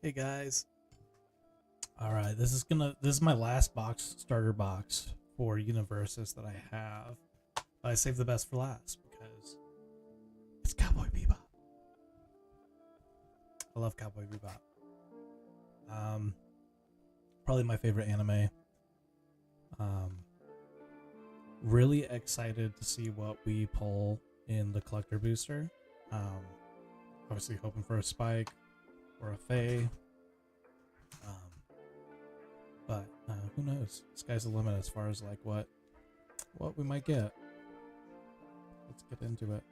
Hey guys. All right, this is my last starter box for Universus that I have. I saved the best for last because it's Cowboy Bebop. I love Cowboy Bebop. Probably my favorite anime. Really excited to see what we pull in the collector booster. Obviously hoping for a Spike or a Faye. But who knows? Sky's the limit as far as like what we might get. Let's get into it.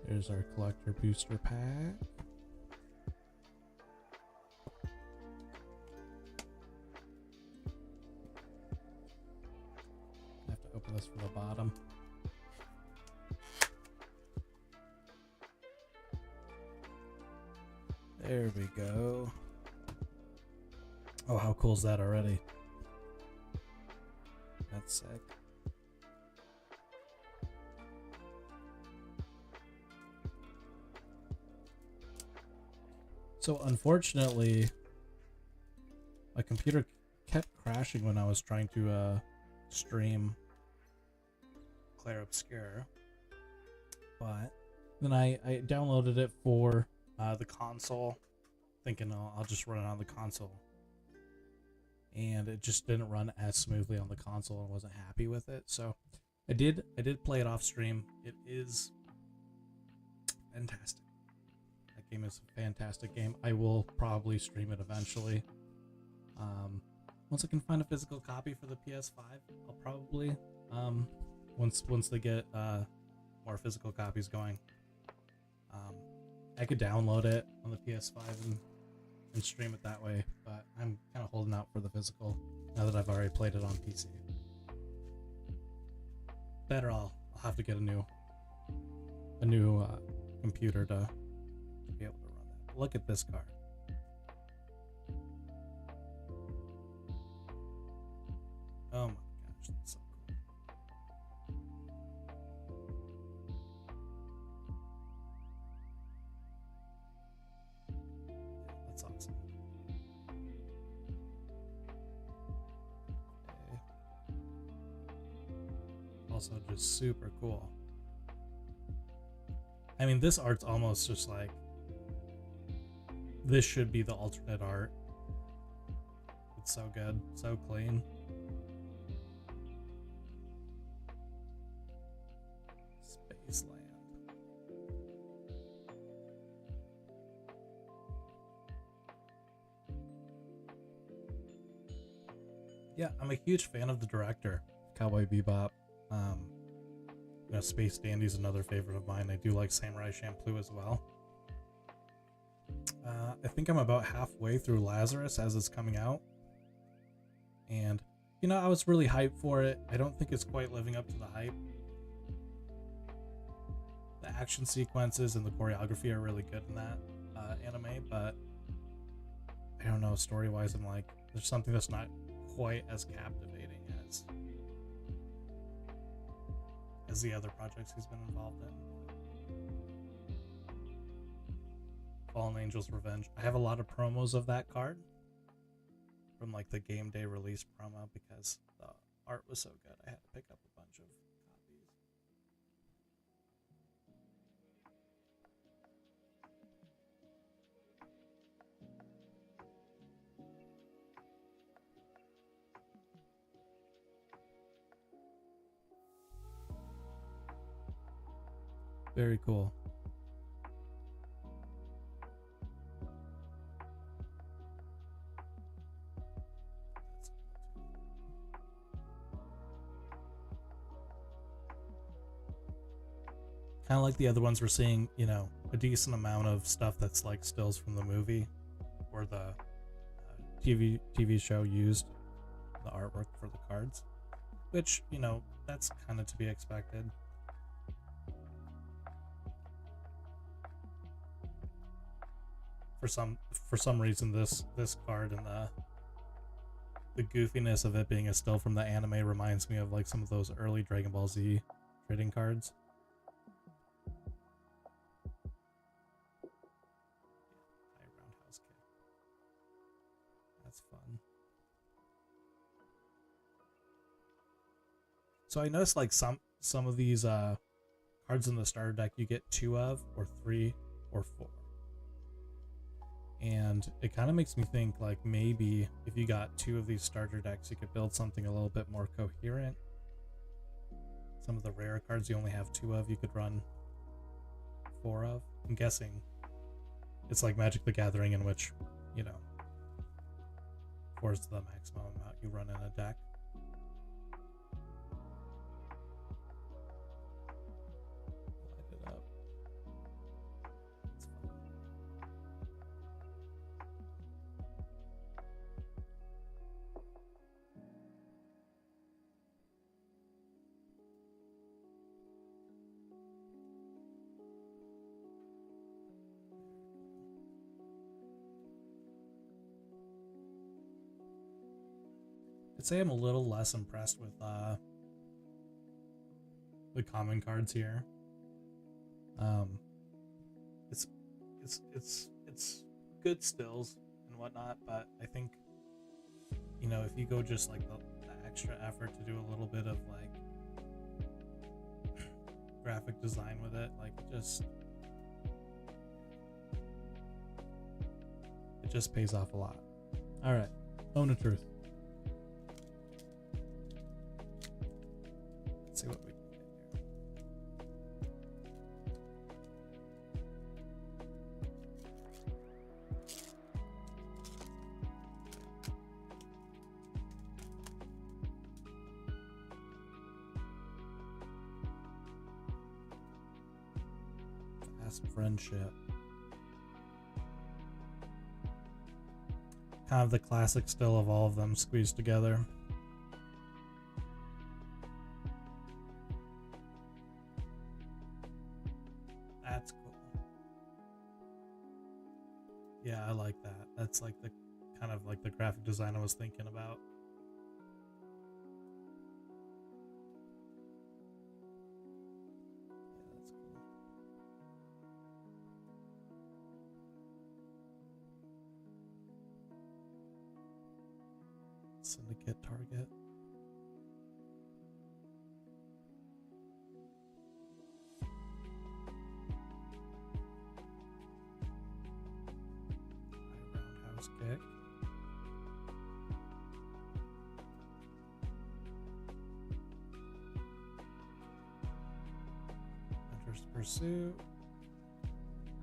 There's our collector booster pack. I have to open this from the bottom. There we go. Oh, how cool is that already? That's sick. So unfortunately, my computer kept crashing when I was trying to stream Clair Obscure, but then I downloaded it for the console, thinking I'll just run it on the console, and it just didn't run as smoothly on the console, and wasn't happy with it. So I did play it off stream. It is fantastic. That game is a fantastic game. I will probably stream it eventually. Once I can find a physical copy for the PS5, I'll probably once they get more physical copies going. I could download it on the PS5 and stream it that way, but I'm kind of holding out for the physical now that I've already played it on PC. Better I'll have to get a new computer to be able to run that. Look at this card. Oh my gosh, that's so cool. Yeah, that's awesome. Okay. Also just super cool. I mean, this art's almost just like, this should be the alternate art. It's so good, so clean. Spaceland. Yeah, I'm a huge fan of the director, Cowboy Bebop. Space Dandy's another favorite of mine. I do like Samurai Champloo as well. I think I'm about halfway through Lazarus as it's coming out. And, I was really hyped for it. I don't think it's quite living up to the hype. The action sequences and the choreography are really good in that anime, but I don't know, story-wise, I'm like, there's something that's not quite as captivating as the other projects he's been involved in. Fallen Angel's Revenge. I have a lot of promos of that card from like the game day release promo because the art was so good. I had to pick up a bunch of copies. Very cool. Kind of like the other ones, we're seeing, a decent amount of stuff that's like stills from the movie or the TV show used the artwork for the cards, which, that's kind of to be expected. for some reason this card and the goofiness of it being a still from the anime reminds me of like some of those early Dragon Ball Z trading cards. High roundhouse kick. That's fun. So I noticed like some of these cards in the starter deck you get 2 of, or 3, or 4. And it kind of makes me think like maybe if you got 2 of these starter decks, you could build something a little bit more coherent. Some of the rare cards you only have 2 of, you could run 4 of. I'm guessing it's like Magic the Gathering, in which, you know, 4 is the maximum amount you run in a deck. Light it up. It's fun. I'd say I'm a little less impressed with the common cards here. It's good stills and whatnot, but I think, you know, if you go just like the extra effort to do a little bit of like graphic design with it, like it just pays off a lot. All right, moment of truth. Let's see what we can get here. Fast friendship. Kind of the classic still of all of them squeezed together. That's cool. Yeah, I like that. That's like the kind of like the graphic design I was thinking about. Yeah, that's cool. Syndicate target. Roundhouse kick. Hunter's Pursuit.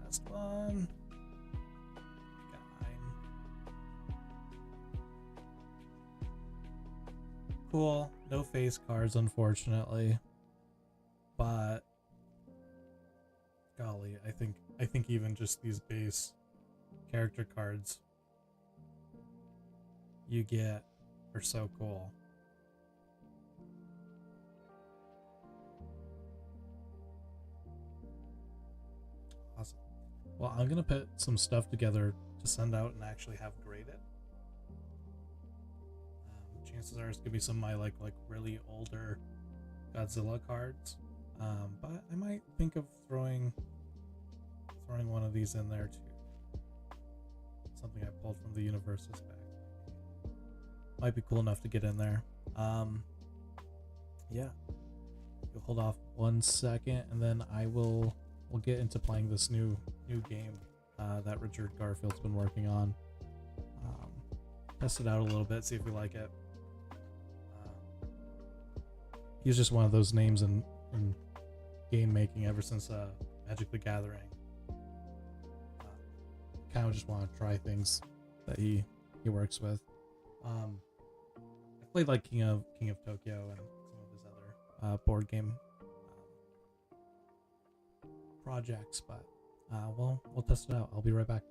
Last one. 9. Cool. No face cards, unfortunately. But golly, I think even just these base character cards you get are so cool. Awesome. Well, I'm gonna put some stuff together to send out and actually have graded. Chances are it's gonna be some of my like really older Godzilla cards, but I might think of throwing one of these in there too. Something I pulled from the Universus bag might be cool enough to get in there. Yeah, you'll hold off 1 second, and then we'll get into playing this new game that Richard Garfield's been working on. Test it out a little bit, see if we like it. He's just one of those names in game making ever since Magic the Gathering. Kind of just want to try things that he works with. I played like King of Tokyo and some of his other board game projects, but we'll test it out. I'll be right back.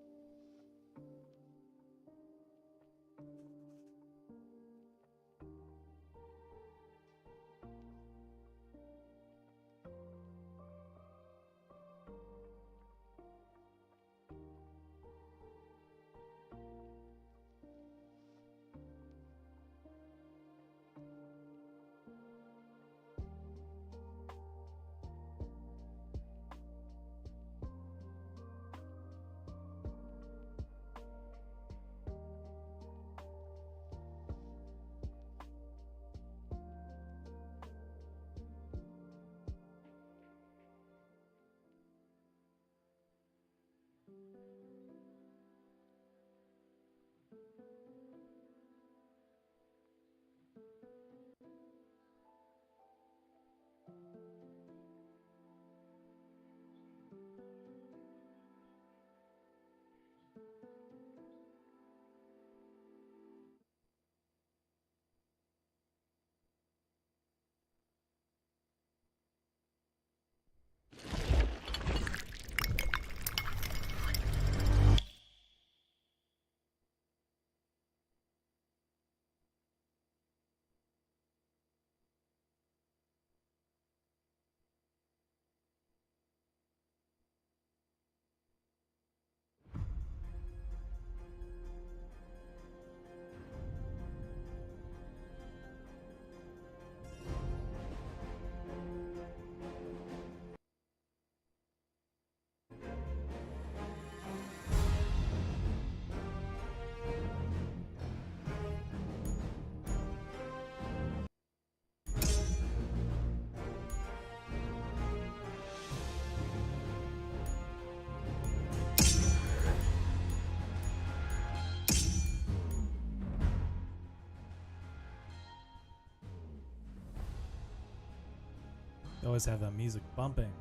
always have that music bumping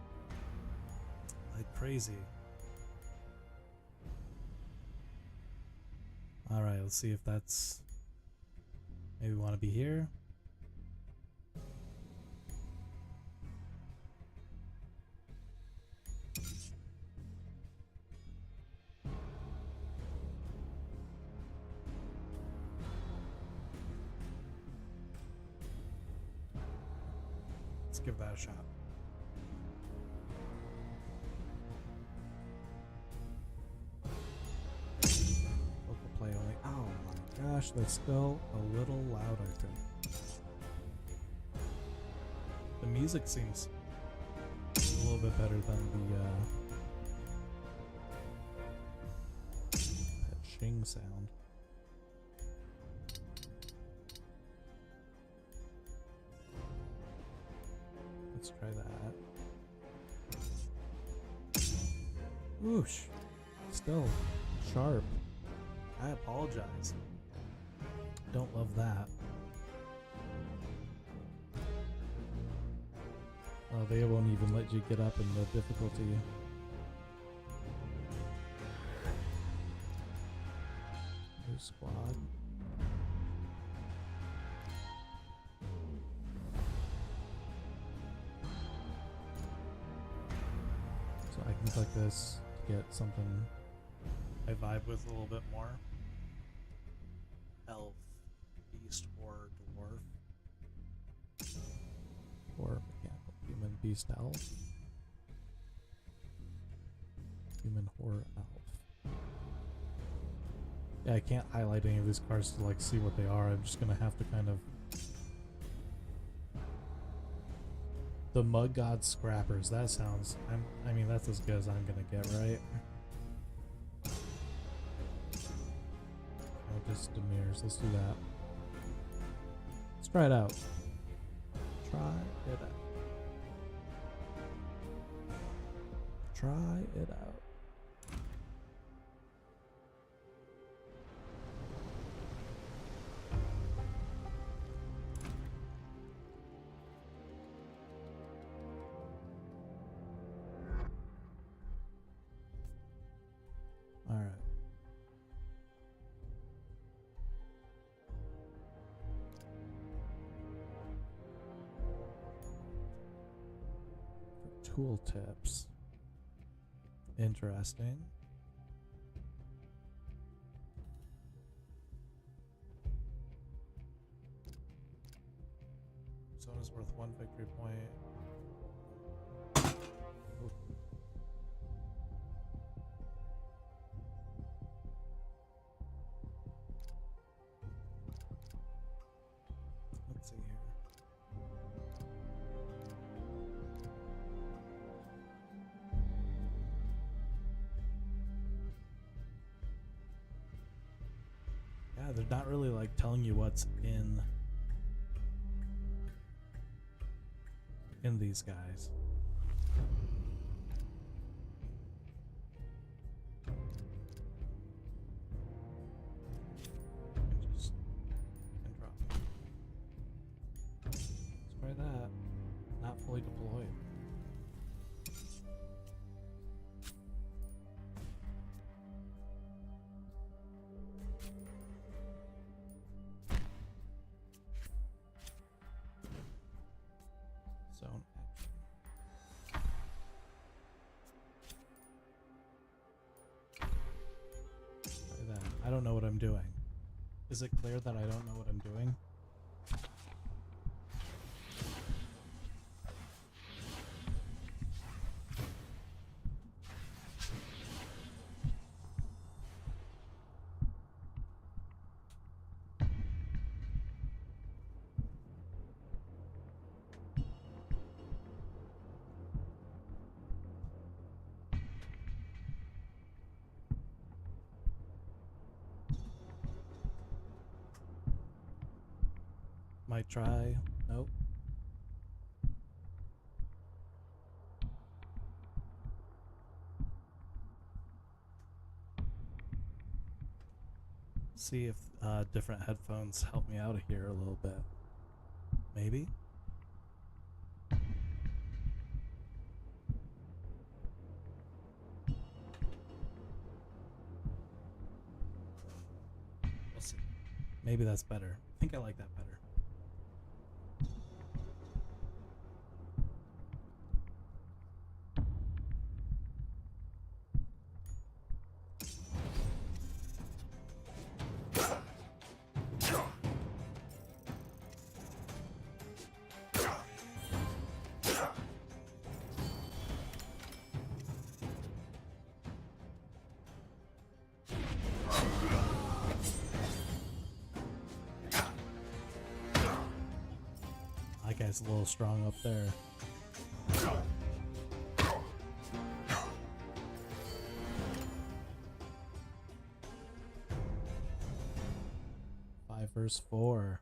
like crazy. Alright, let's see if that's... Maybe we want to be here. Let's give that a shot. Local play only. Oh my gosh, that's still a little loud, I think. The music seems a little bit better than that shing sound. Let's try that. Whoosh. Still sharp. I apologize. Don't love that. Oh, they won't even let you get up in the difficulty. New squad. So I can click this to get something I vibe with a little bit more. Elf, beast, or dwarf. Or mechanical, human, beast, elf. Human, horror, elf. Yeah, I can't highlight any of these cards to like see what they are. I'm just gonna have to kind of... The Mud God Scrappers, that sounds... I mean, that's as good as I'm gonna get, right? Just Demirs, let's do that. Let's try it out. Try it out. Try it out. All right. Tooltips. Interesting. Zone is worth 1 victory point. Ooh. Let's see here. Yeah, they're not really like telling you what's in these guys. Can drop. Let's try that. Not fully deployed. Zone action. Try that. I don't know what I'm doing. Is it clear that I don't know what I'm doing? Might try. Nope. See if different headphones help me out here a little bit. Maybe? Maybe that's better. I think I like that better. That guy's a little strong up there. Five versus 4.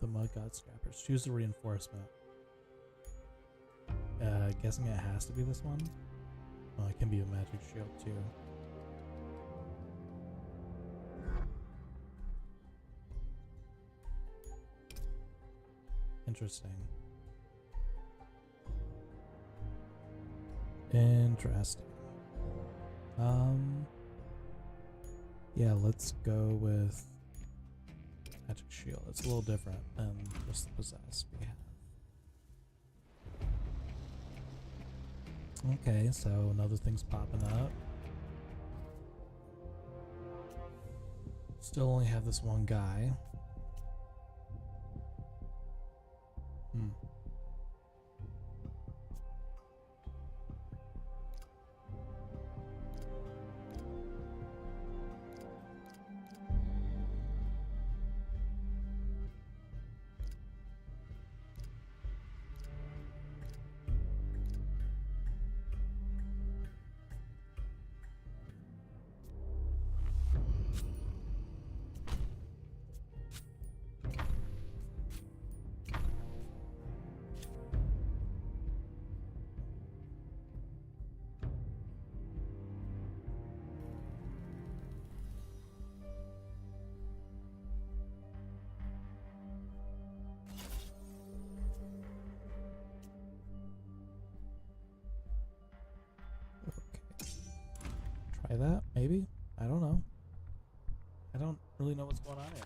The Mud God Scrappers. Choose the reinforcement. Guessing it has to be this one. Oh, it can be a magic shield too. Interesting. Interesting. Yeah, let's go with magic shield. It's a little different than just the possess we have. Okay, so another thing's popping up. Still only have this one guy. Try that, maybe? I don't know. I don't really know what's going on here.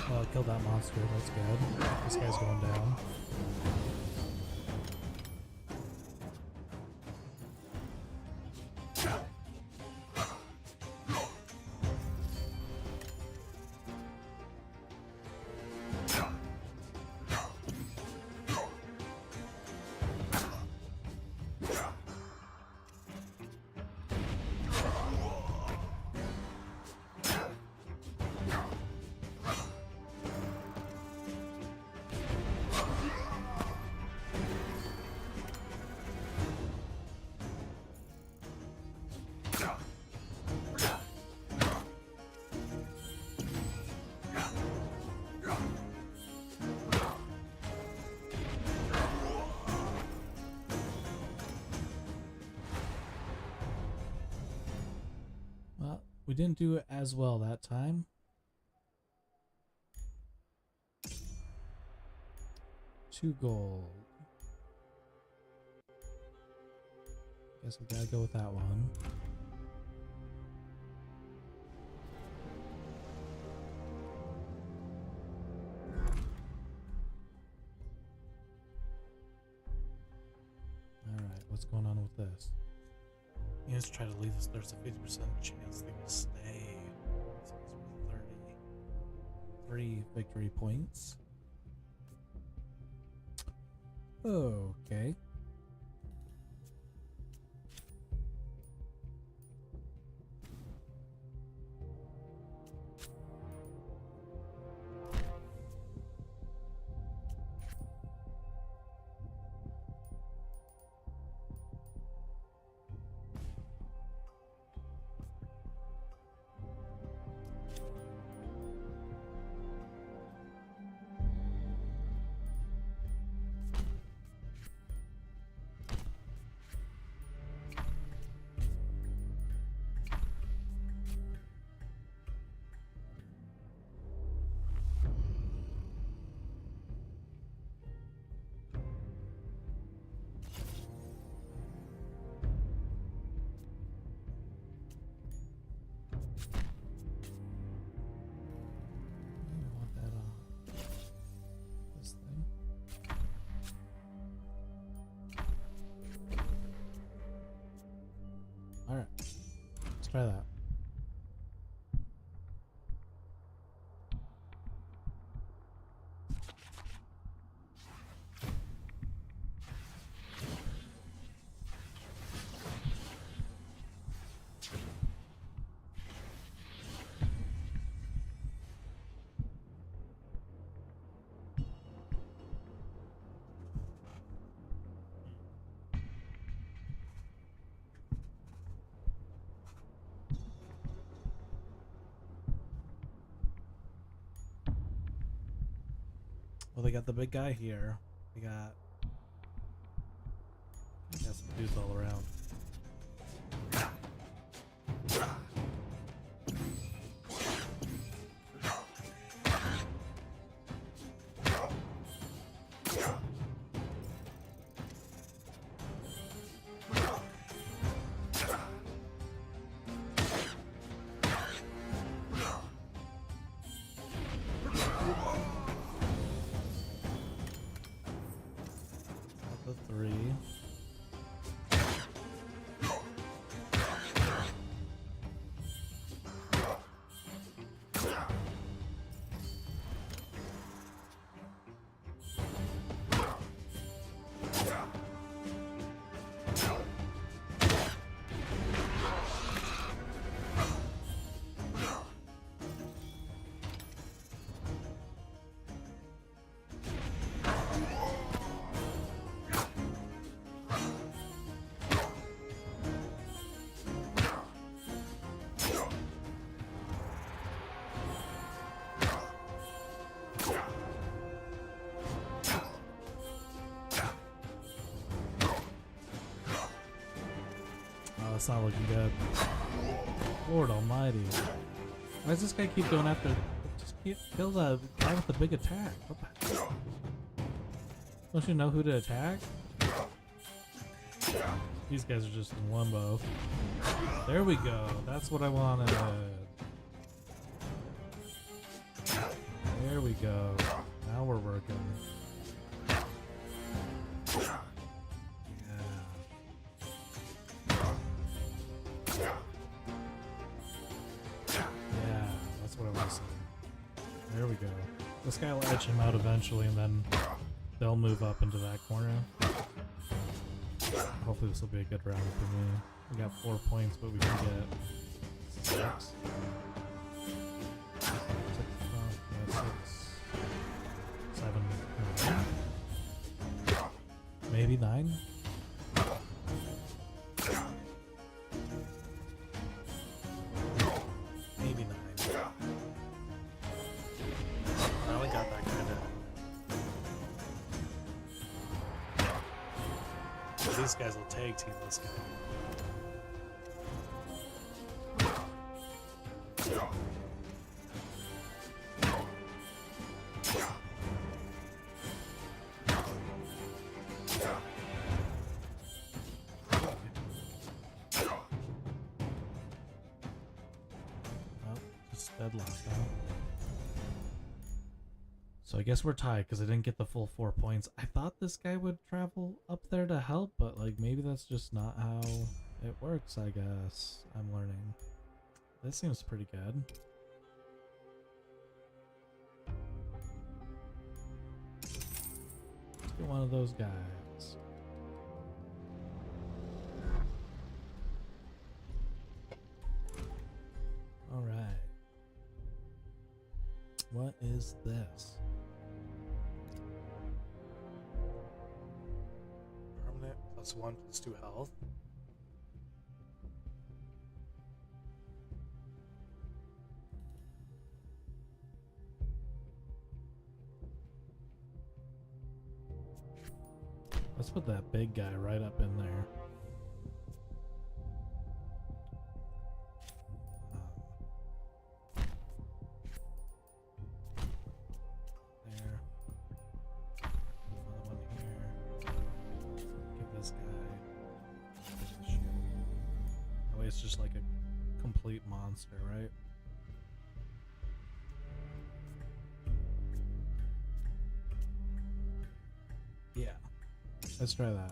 Well, I killed that monster, that's good. This guy's going down. We didn't do it as well that time. Two gold. Guess we gotta go with that one. Alright, what's going on with this? You guys try to leave this. There's a 50% chance they will stay. So it's worth 33 victory points. Okay. try that. Well, they got the big guy here. They got some dudes all around. It's not looking good. Lord almighty. Why does this guy keep going after... Just kill the guy with the big attack. What the heck? Don't you know who to attack? These guys are just in limbo. There we go. That's what I wanted. There we go. Now we're working. There we go. This guy will edge him out eventually, and then they'll move up into that corner. Hopefully this will be a good round for me. We got 4 points, but we can get 6. 7, 9. Maybe 9? Maybe 9. I only got that kind of... These guys will tag team this guy. Deadlock, huh? So I guess we're tied because I didn't get the full 4 points. I thought this guy would travel up there to help, but like maybe that's just not how it works, I guess. I'm learning. This seems pretty good. Let's get one of those guys. All right. What is this? Permanent +1 +2 health. Let's put that big guy right up in there. It's just like a complete monster, right? Yeah. Let's try that.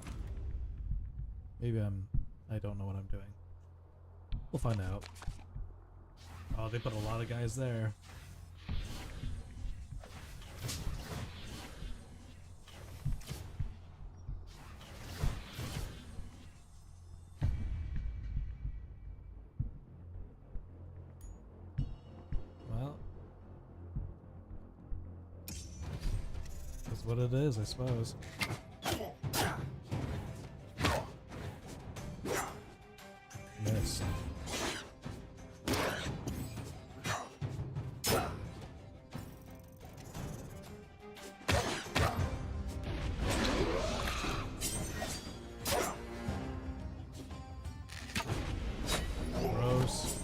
Maybe I don't know what I'm doing. We'll find out. Oh, they put a lot of guys there. Well, that's what it is, I suppose. Missed. Gross.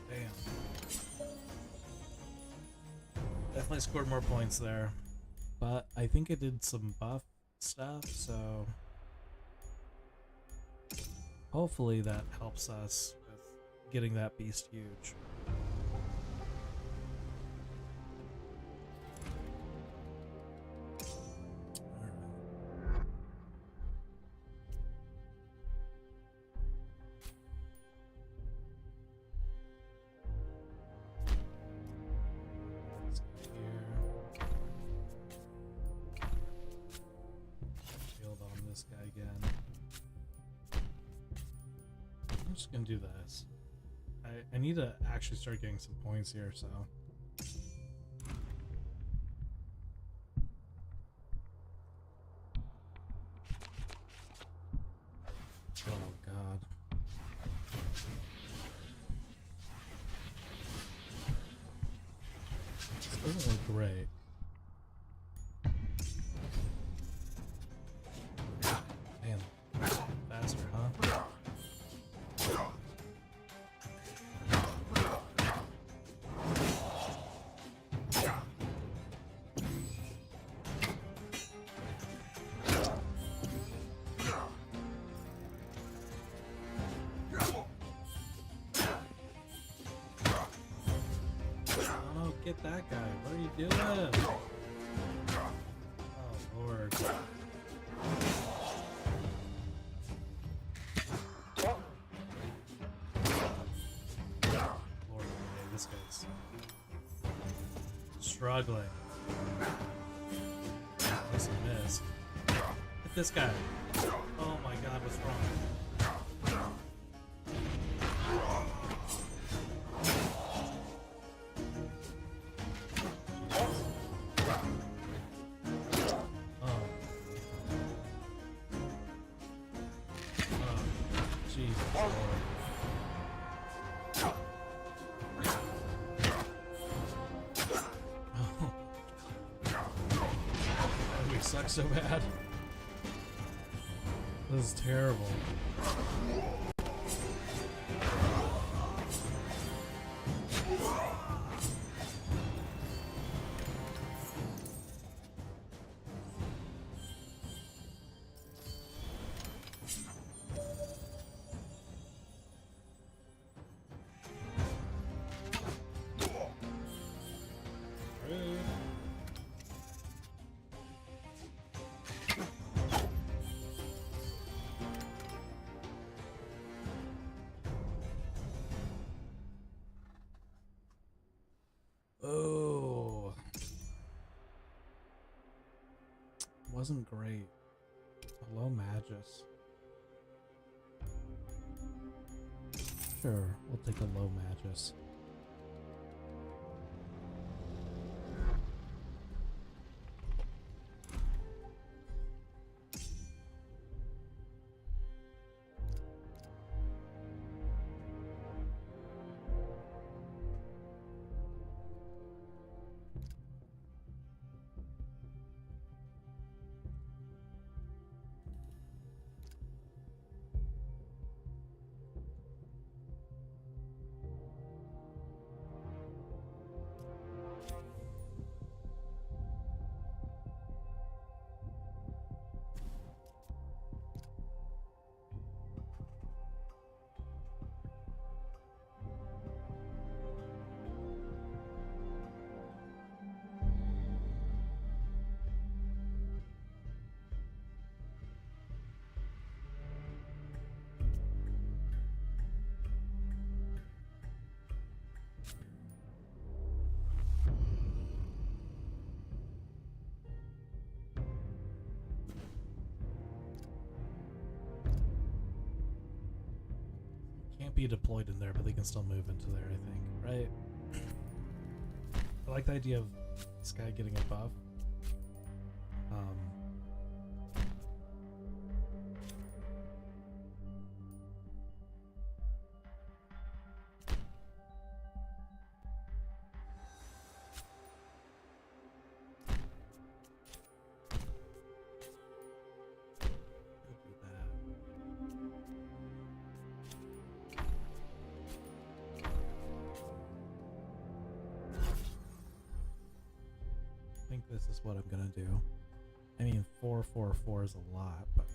Damn. Definitely scored more points there, but I think it did some buff stuff, so hopefully that helps us with getting that beast huge. This guy again. I'm just gonna do this. I need to actually start getting some points here, so. Oh god. This doesn't look great. Faster, huh? Oh, get that guy. What are you doing? Oh, Lord. This guy's struggling. That's a miss. Hit this guy. Oh my god, what's wrong? Oh. Oh, Jesus Lord. Sucks so bad. This is terrible. Oh, wasn't great. Hello, Magus. Sure, we'll take a low Magus. Can't be deployed in there, but they can still move into there, I think, right? I like the idea of this guy getting a buff. I think this is what I'm gonna do. I mean, 444 is a lot, but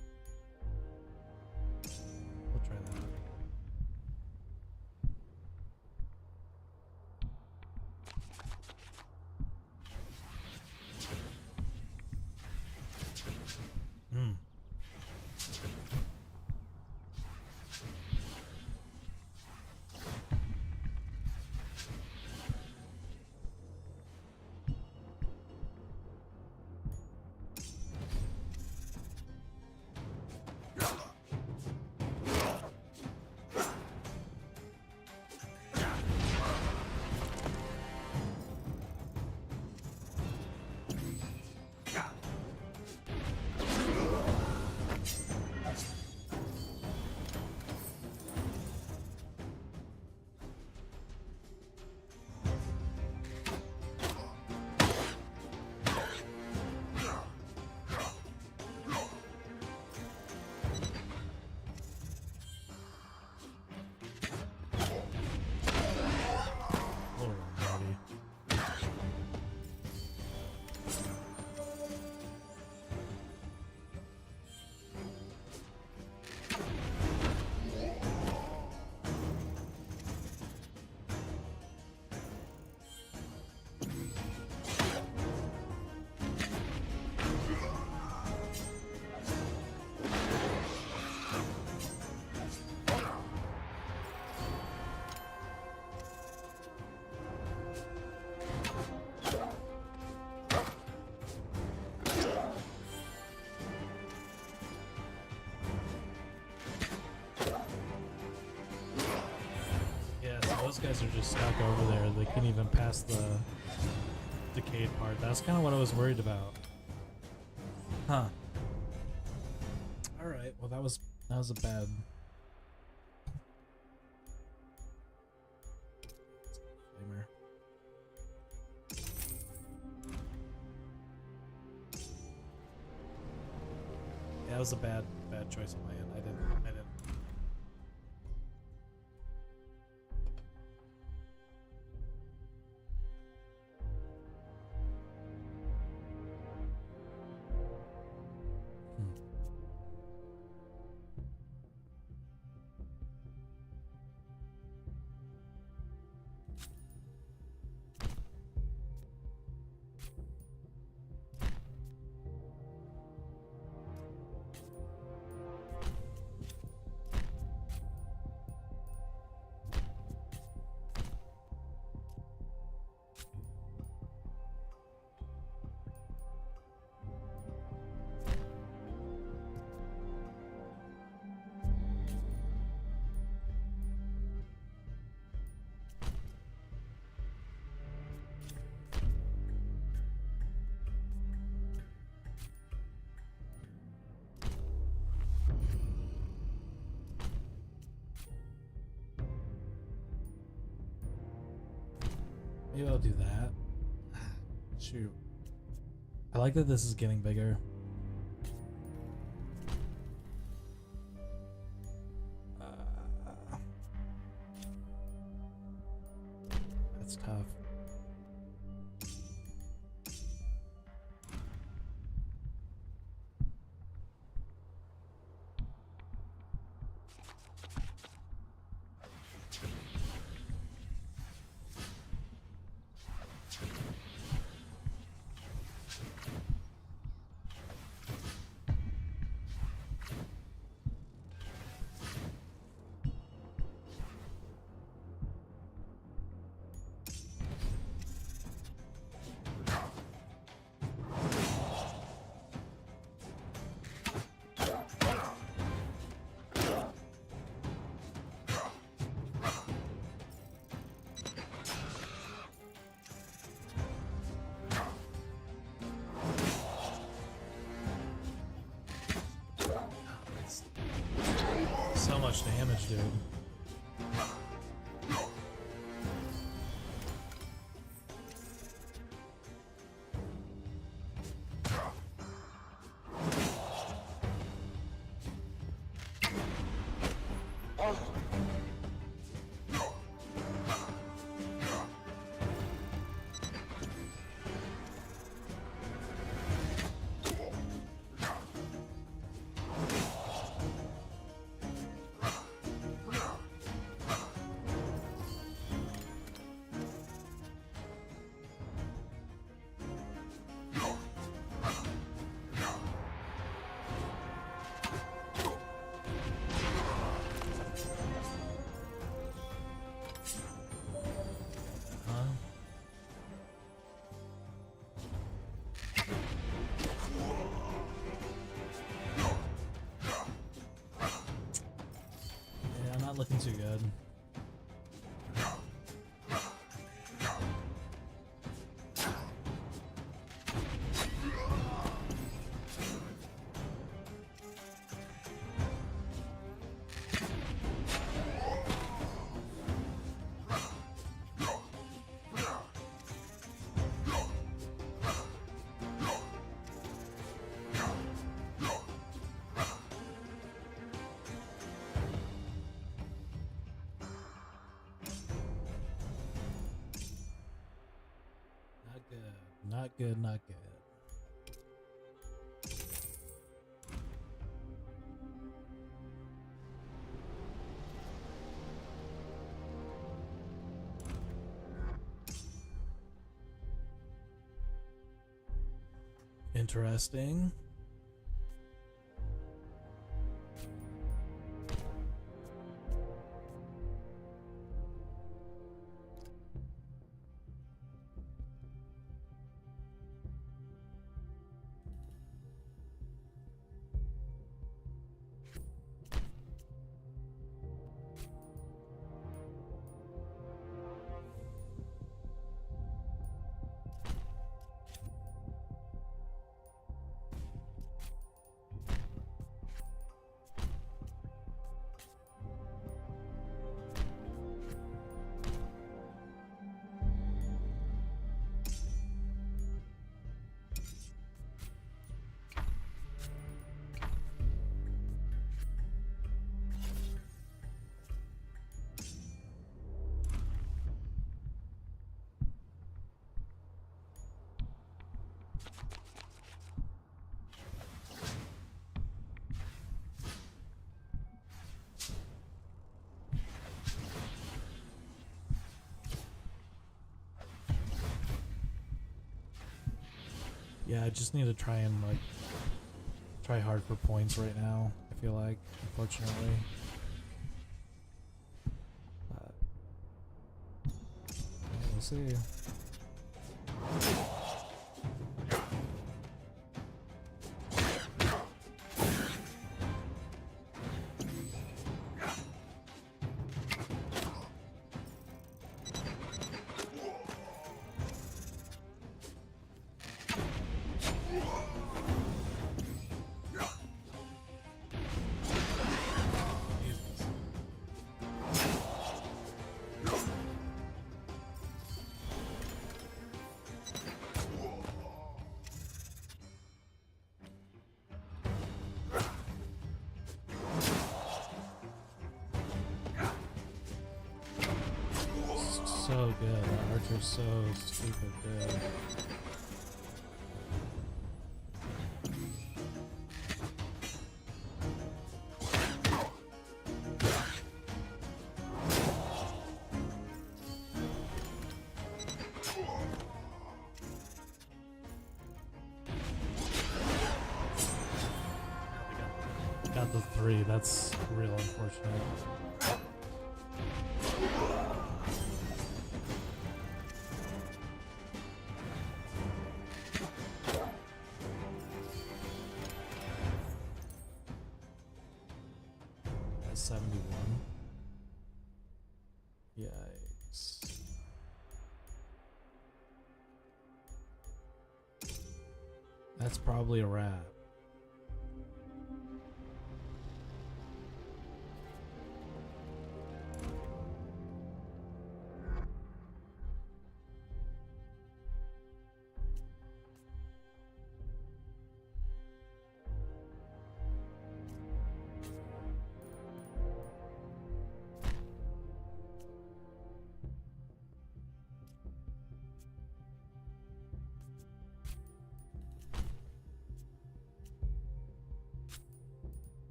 we'll try that. Those guys are just stuck over there. They can't even pass the decayed part. That's kind of what I was worried about. Huh. Alright, well that was a bad... Flamer. Yeah, that was a bad choice on my end. I didn't. Maybe I'll do that. Shoot. I like that this is getting bigger. That's tough. much damage, dude. Not looking too good. Not good, not good. Interesting. Yeah, I just need to try and like try hard for points right now. I feel like, unfortunately. We'll see. So good. That Archer's so stupid good. Got the 3. That's real unfortunate. That's 71. Yikes. That's probably a wrap.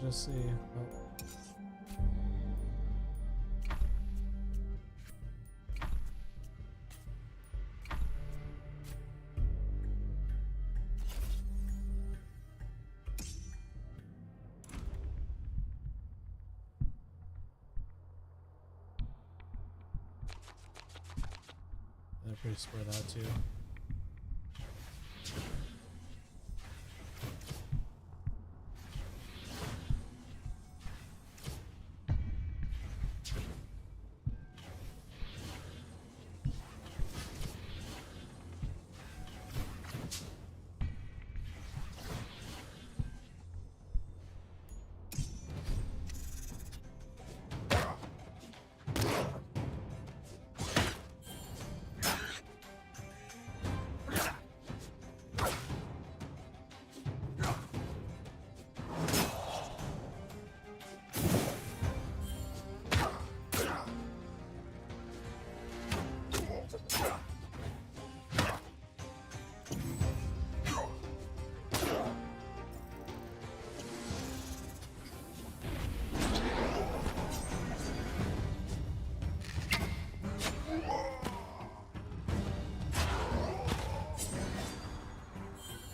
just see? Oh. They're pretty spread out too.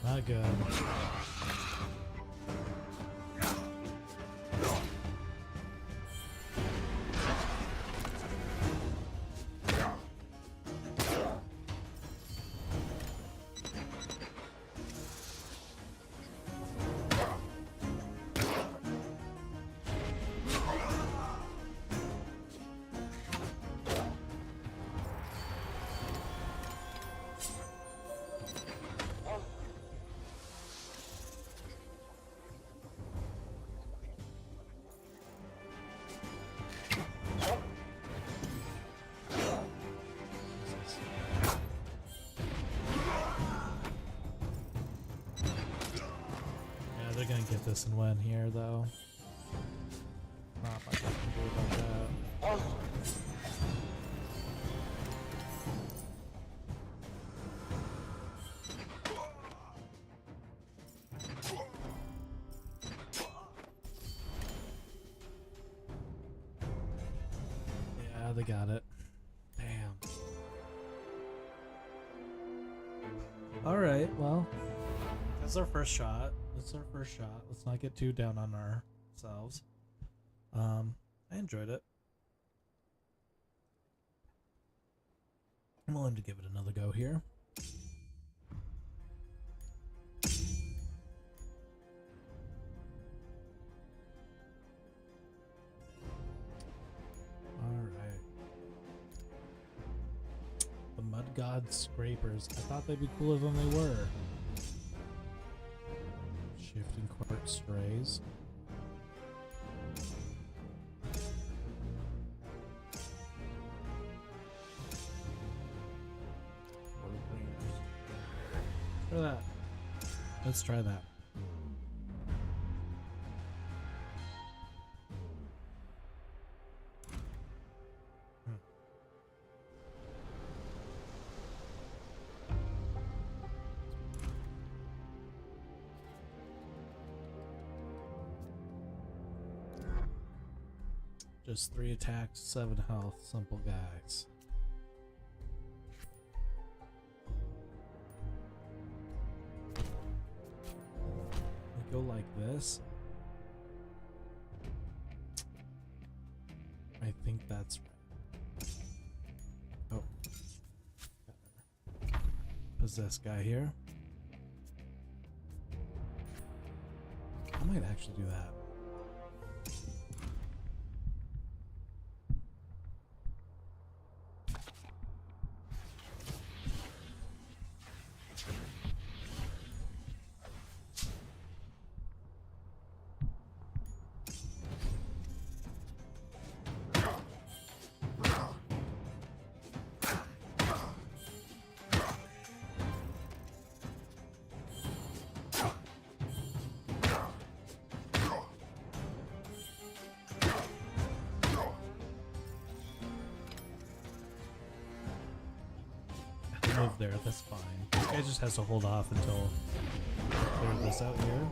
Not good. They're gonna get this and win here, though. Not much I can do about that. Yeah, they got it. Damn. Alright, well. That's our first shot. That's our first shot. Let's not get too down on ourselves. I enjoyed it. I'm willing to give it another go here. Alright. The Mud God Scrapers. I thought they'd be cooler than they were. Shifting Quartz Strays. Try that. Let's try that. Just 3 attacks, 7 health, simple guys. We go like this. I think that's right. Oh. Possessed guy here. I might actually do that. Move there, that's fine. This guy just has to hold off until I clear this out here.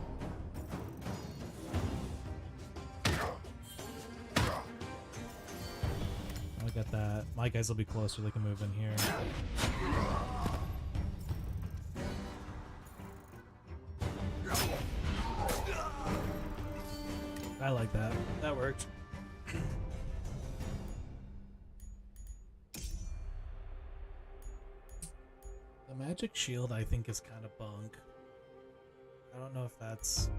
get that. My guys will be closer, they can move in here. I like that. That worked. The magic shield I think is kind of bunk. I don't know if that's...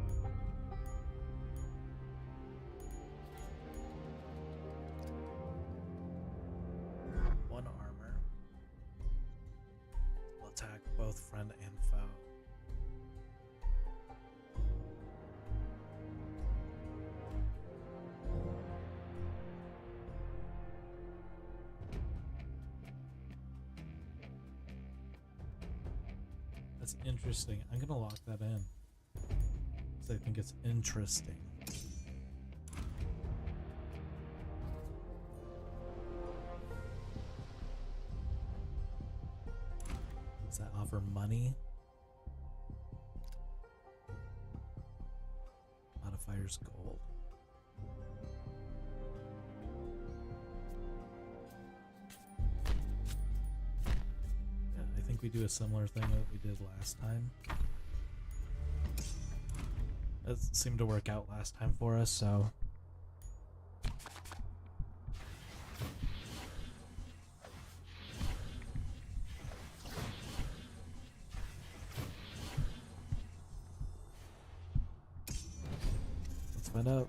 One armor. Will attack both friend and foe. That's interesting. I'm gonna lock that in because I think it's interesting. Does that offer money? Modifiers gold. I think we do a similar thing that we did last time. That seemed to work out last time for us, so... Let's find out.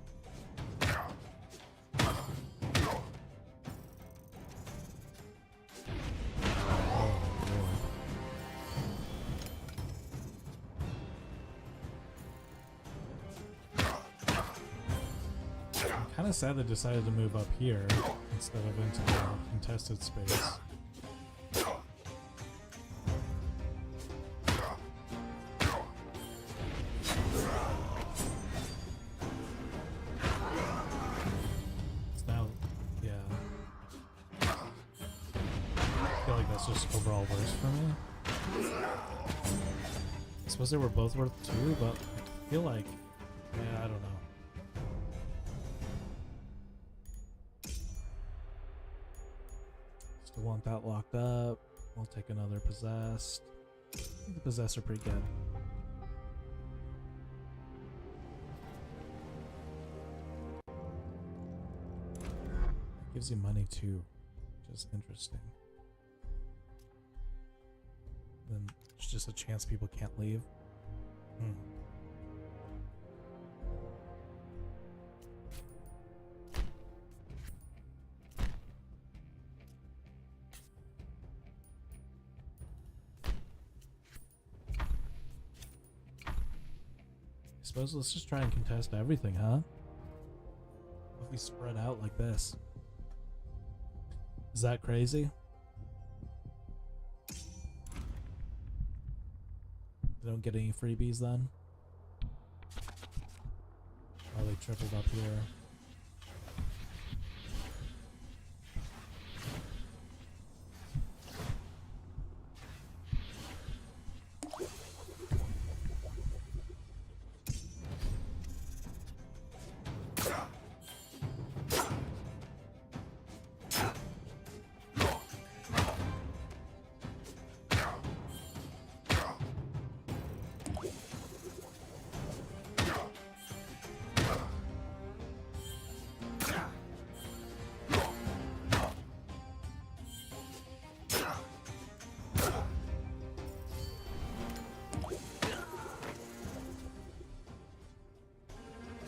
Kind of sad they decided to move up here instead of into the contested space. It's now, yeah. I feel like that's just overall worse for me. I suppose they were both worth 2, but I feel like, yeah, I don't know. Still want that locked up. We'll take another possessed. I think the possessed are pretty good. It gives you money too, which is interesting. Then there's just a chance people can't leave. I suppose let's just try and contest everything, huh? If we spread out like this. Is that crazy? They don't get any freebies then? Oh, they tripled up here.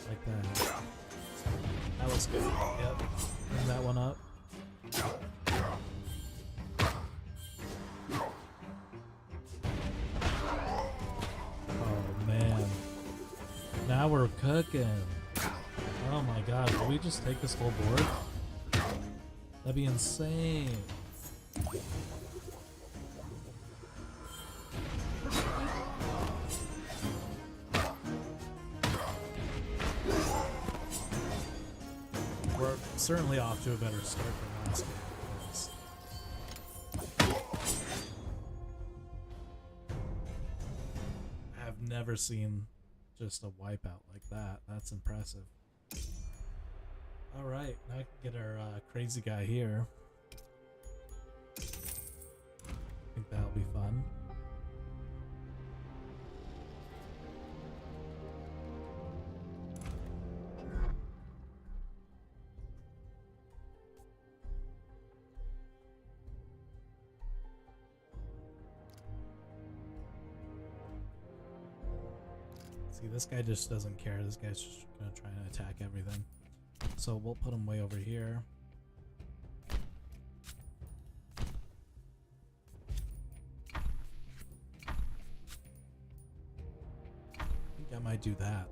Like that. That looks good. Yep. Bring that one up. Oh man. Now we're cooking. Oh my god, did we just take this whole board? That'd be insane. We're certainly off to a better start than last game. I've never seen just a wipeout like that. That's impressive. Alright, now I can get our crazy guy here. I think that'll be fun. See, this guy just doesn't care. This guy's just gonna try and attack everything. So we'll put him way over here. I think I might do that.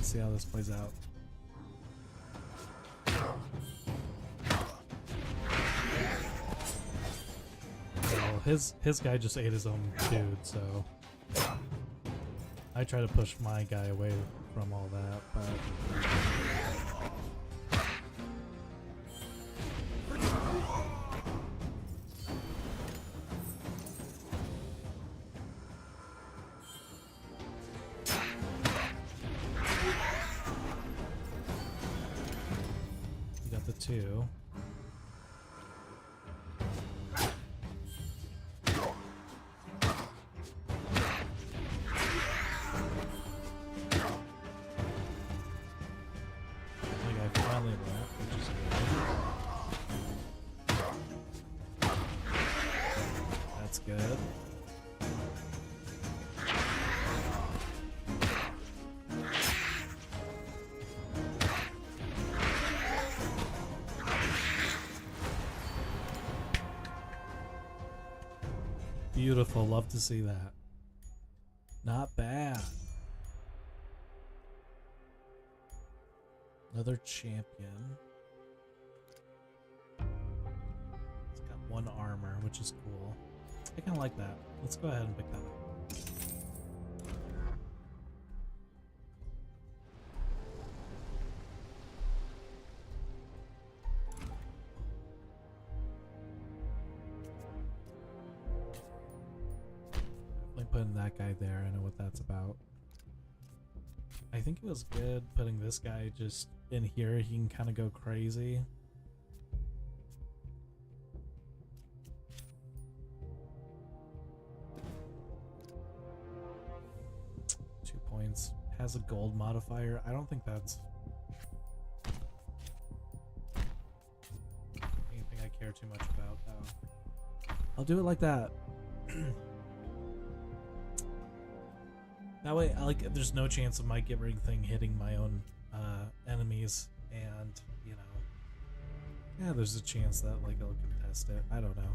See how this plays out. Well, his guy just ate his own dude, so I try to push my guy away from all that, but two. I finally left, which is good. That's good. Beautiful, love to see that. Not bad. Another champion. It's got one armor, which is cool. I kind of like that. Let's go ahead and pick that up. Putting that guy there, I know what that's about. I think it was good putting this guy just in here. He can kind of go crazy. Two points. Has a gold modifier. I don't think that's anything I care too much about, though. I'll do it like that. That way, there's no chance of my Gibbering thing hitting my own enemies, and, you know, yeah, there's a chance that, like, I'll contest it. I don't know.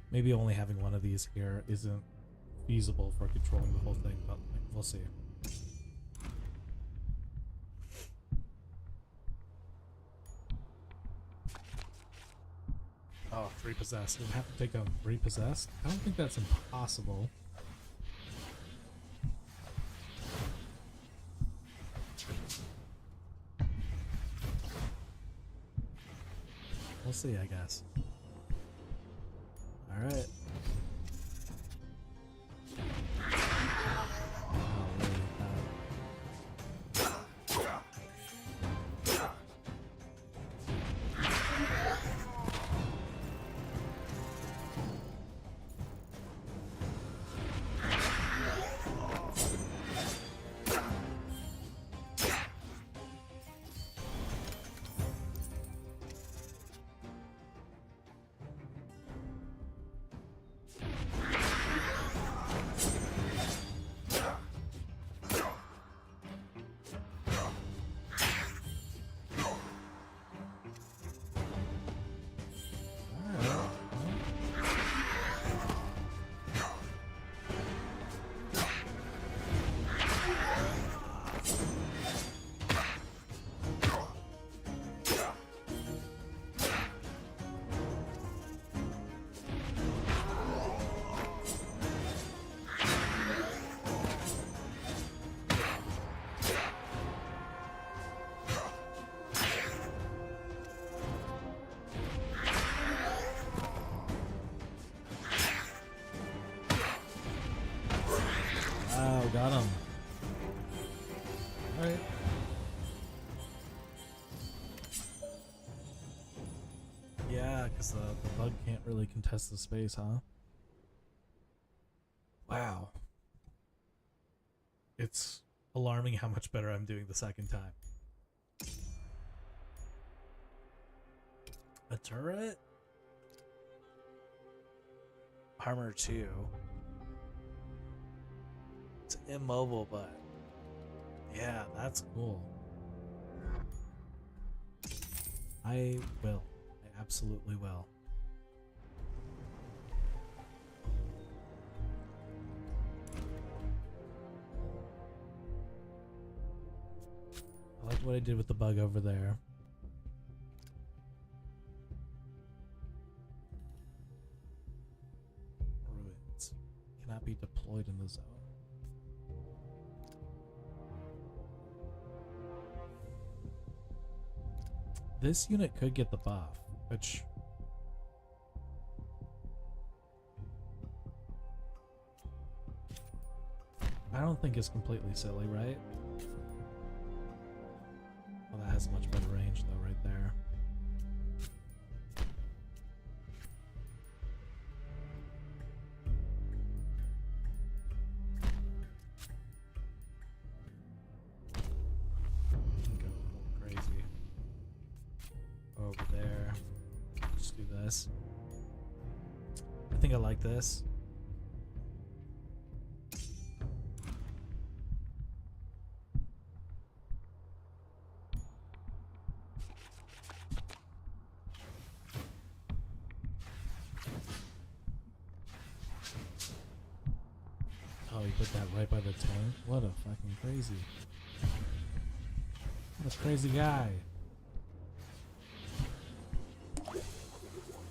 Maybe only having one of these here isn't feasible for controlling the whole thing, but we'll see. Oh, repossessed. We'd have to take a repossessed? I don't think that's impossible. We'll see, I guess. All right. got him. Alright. Yeah, because the bug can't really contest the space, huh? Wow. It's alarming how much better I'm doing the second time. A turret? Armor 2. It's immobile, but yeah, that's cool. I will. I absolutely will. I like what I did with the bug over there. Ruins cannot be deployed in the zone. This unit could get the buff, which I don't think is completely silly, right? Well, that has much better range though, right there. Go crazy. Over there. Just do this. I think I like this. Oh, you put that right by the tank? What a fucking crazy. What a crazy guy.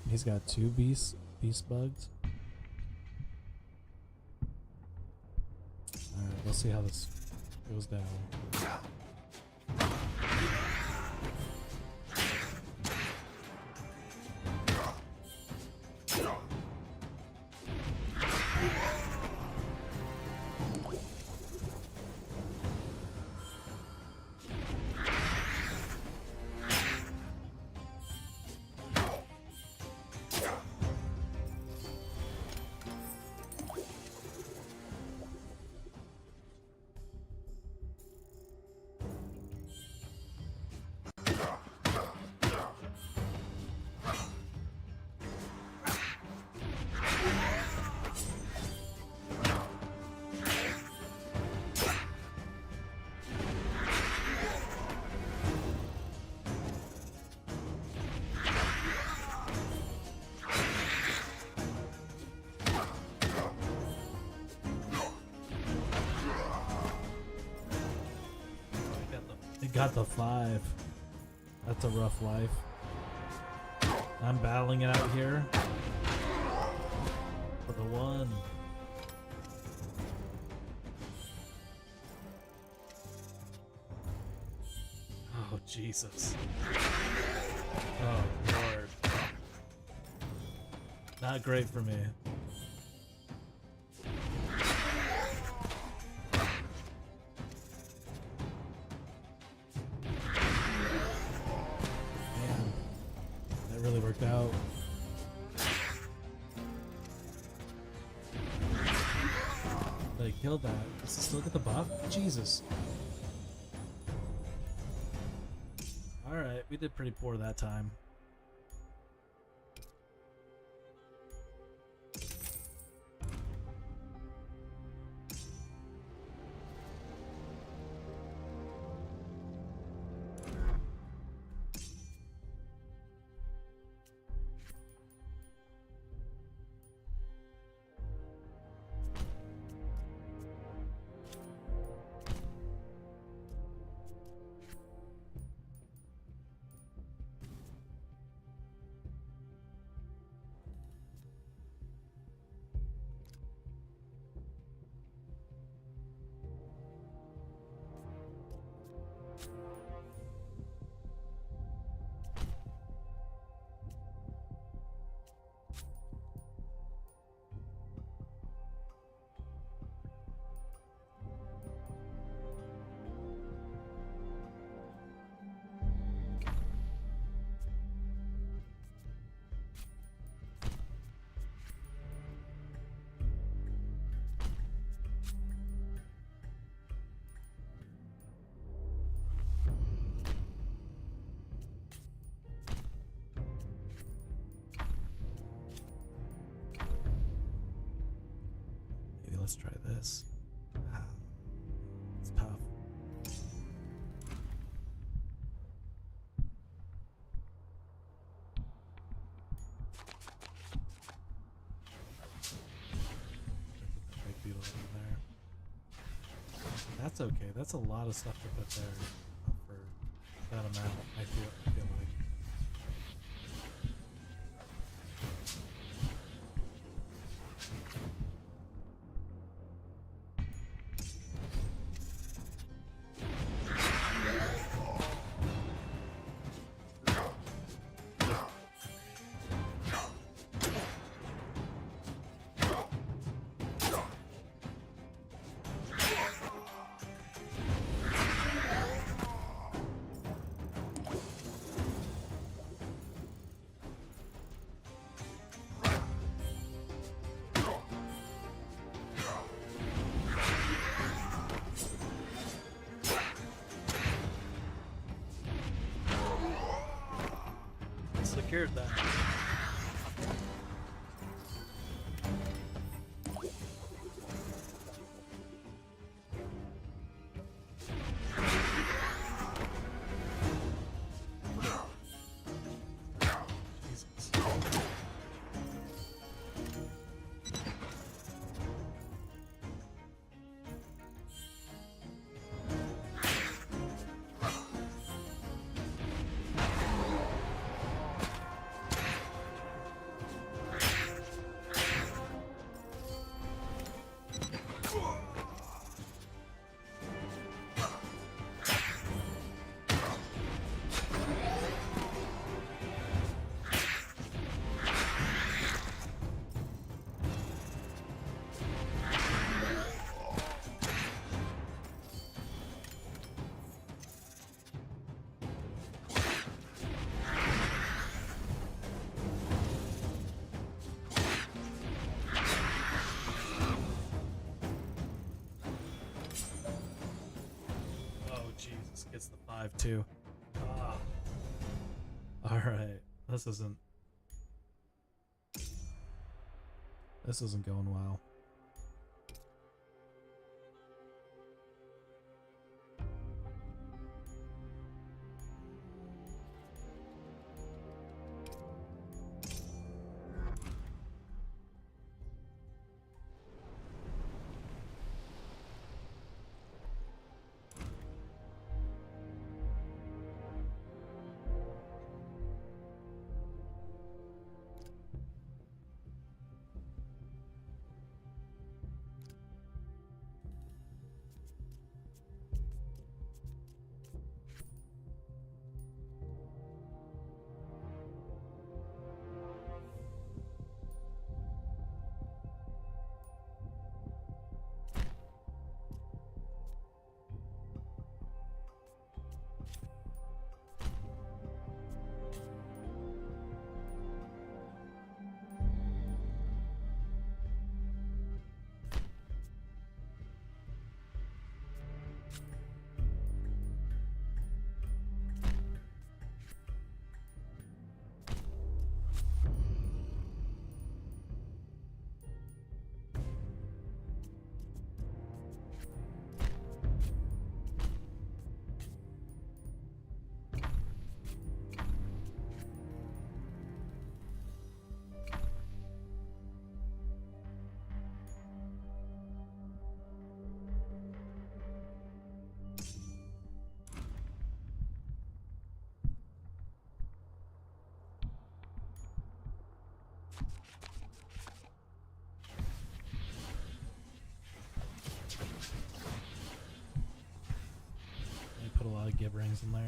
He's got 2 beast bugs. Alright, we'll see how this goes down. Got the 5. That's a rough life. I'm battling it out here for the 1. Oh, Jesus. Oh, Lord. Not great for me. Out. They killed that. Does it still get the buff? Jesus. Alright, we did pretty poor that time. let's try this. It's tough. Big beetle over there. That's okay. That's a lot of stuff to put there for that amount. I feel like. Secured that. Jesus. Gets the 5-2. Ah. Alright. This isn't going well. Put a lot of gib rings in there.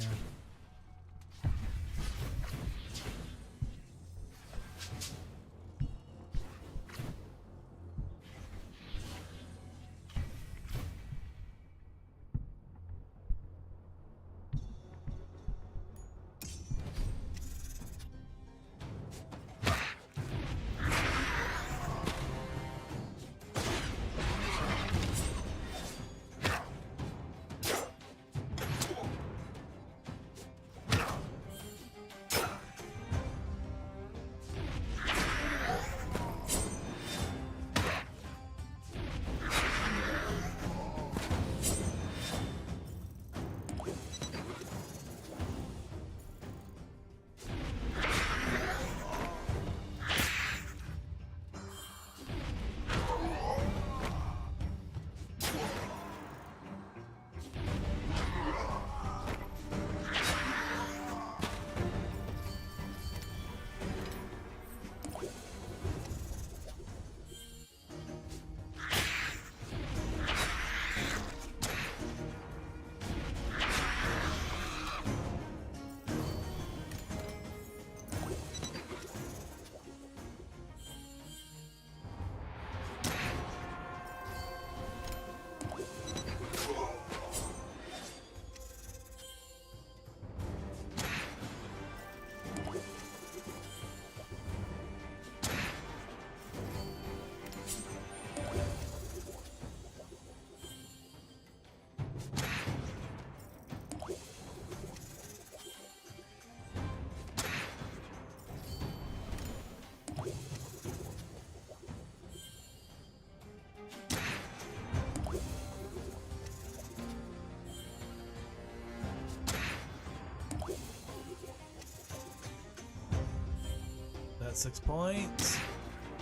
6 points.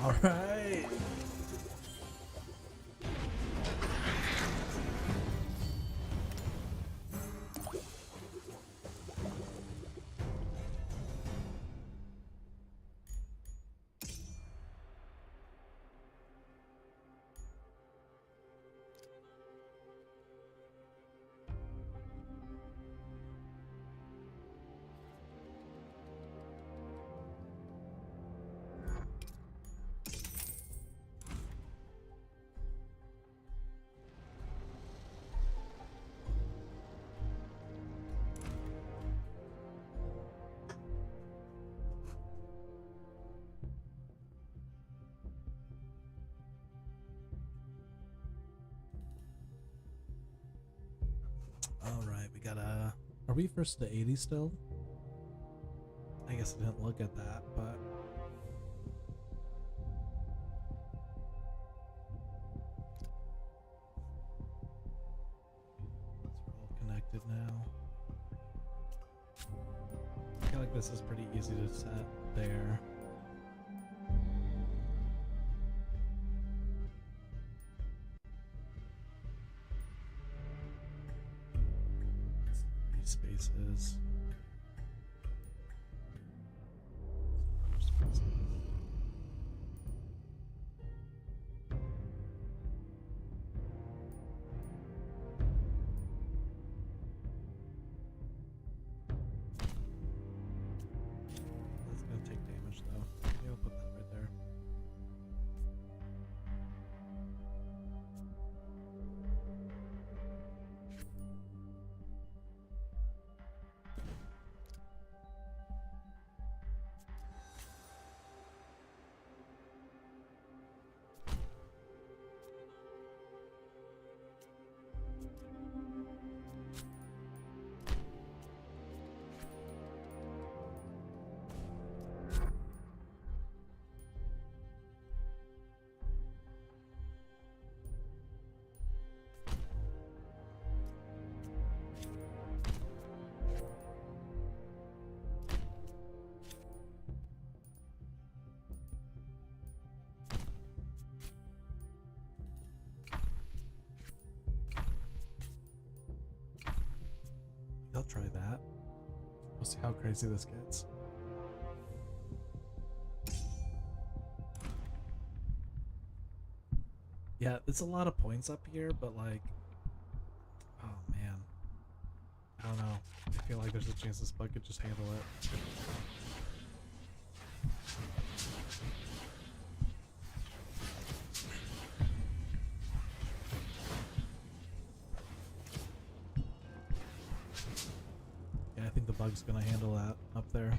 All right. Alright, we gotta... Are we first to 80 still? I guess I didn't look at that, but... We're all connected now. I feel like this is pretty easy to set there. Spaces. That's gonna take damage though. Maybe I'll put that right there. I'll try that. We'll see how crazy this gets. Yeah, it's a lot of points up here, but like, oh man, I don't know. I feel like there's a chance this bug could just handle it. Yeah, I think the bug's gonna handle that up there.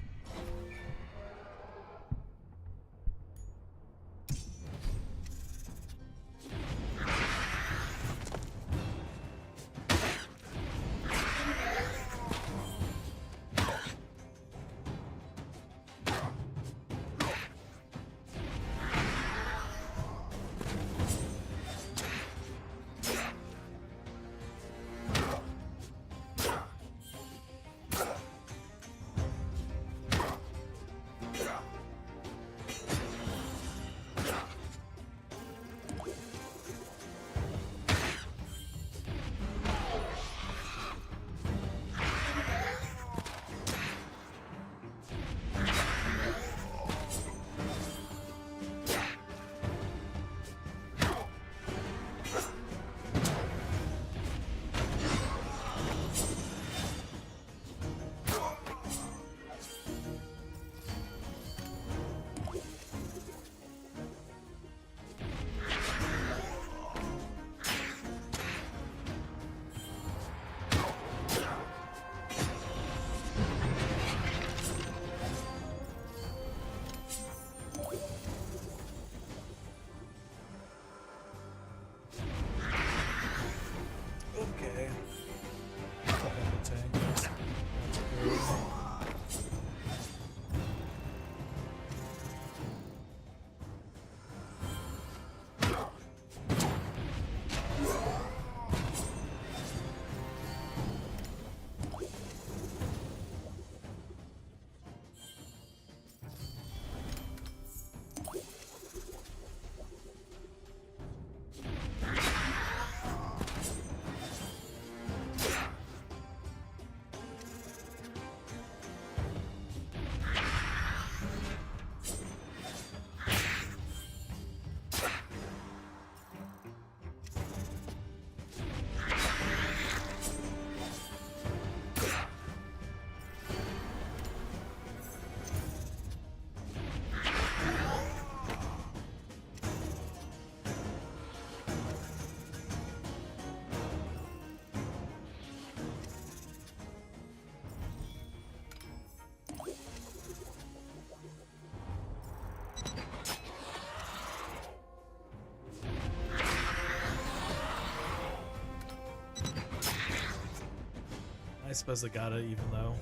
I suppose I got it even though.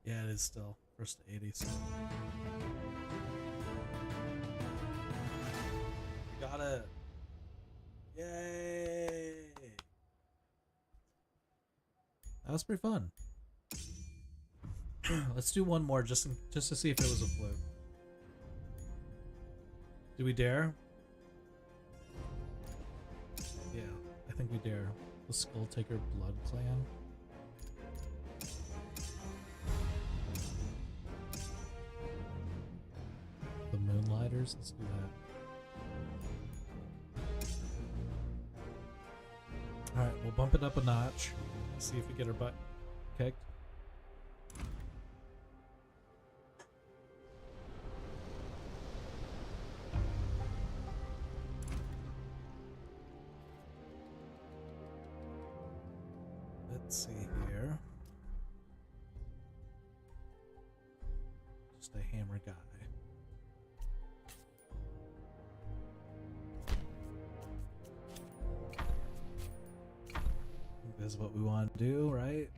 Yeah, it is still first to 80. So. Got it. Yay! That was pretty fun. Let's do one more just to see if it was a fluke. Do we dare? Yeah, I think we dare. The Skulltaker Blood Clan. The Moonlighters. Let's do that. Alright, we'll bump it up a notch. See if we get our butt kicked. Let's see here. Just a hammer guy. This is what we want to do, right?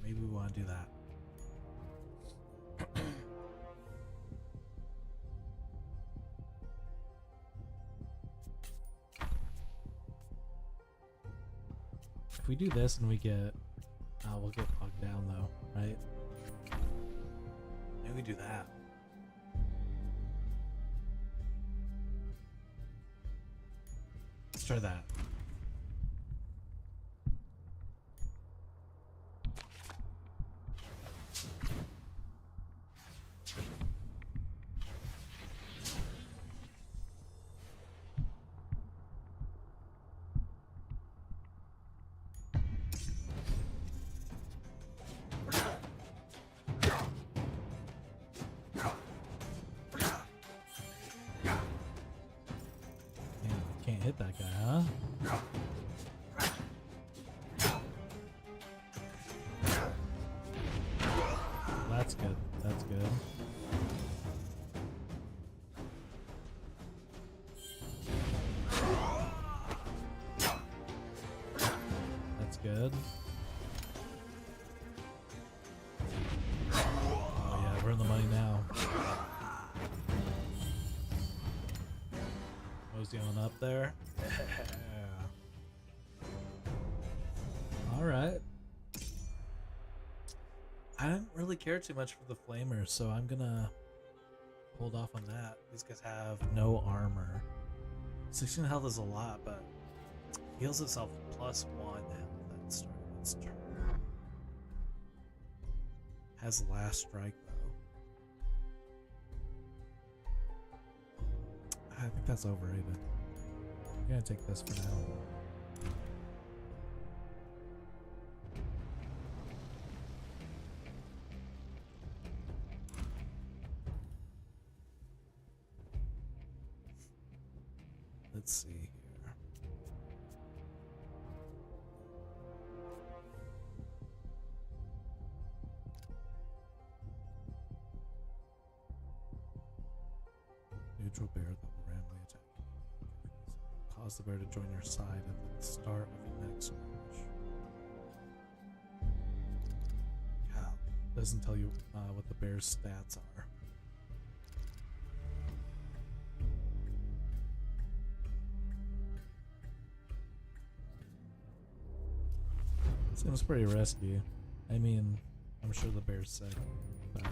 Maybe we want to do that. If we do this and we get, we'll get bogged down though, right? Maybe we do that. Let's try that. Hit that guy, huh? That's good. That's good. That's good. Oh yeah, we're in the money now. Mosey on up there. Alright. I didn't really care too much for the flamers, so I'm gonna hold off on that. These guys have no armor. 16 health is a lot, but heals itself +1 health at the start of its turn. Has last strike though. I think that's overrated. I'm gonna take this for now. Let's see here. Neutral bear that will randomly attack. Cause the bear to join your side at the start of the next match. Yeah, doesn't tell you what the bear's stats are. Seems pretty risky. I mean, I'm sure the bear's sick, but I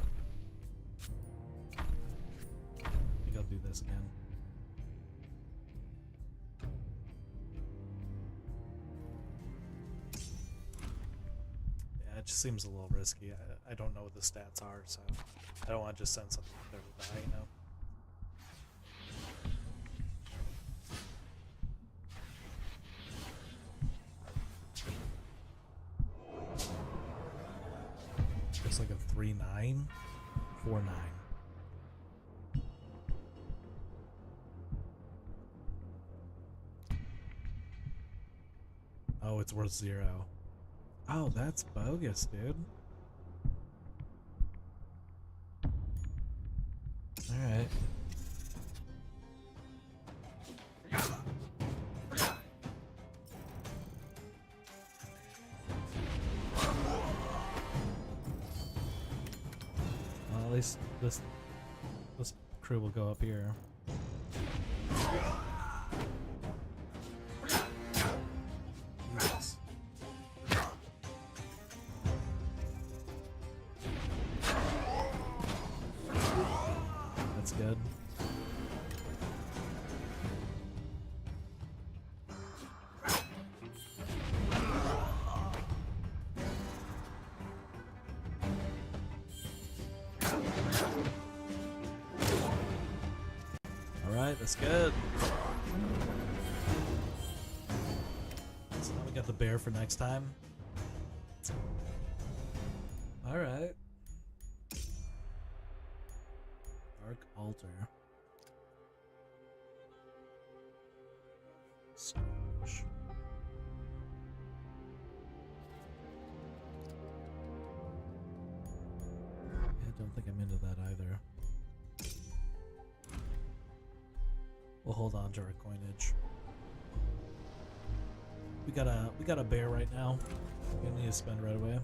think I'll do this again. Yeah, it just seems a little risky. I don't know what the stats are, so I don't want to just send something there to die, you know? It's like a 3-9, 4-9. Oh, it's worth 0. Oh, that's bogus, dude. right? Well, at least this crew will go up here. Jesus. That's good. Alright, that's good. So now we got the bear for next time. Alright. Dark Altar. Skirmish. I don't think I'm into that either. We'll hold on to our coinage. We got a bear right now. We need to spend right away.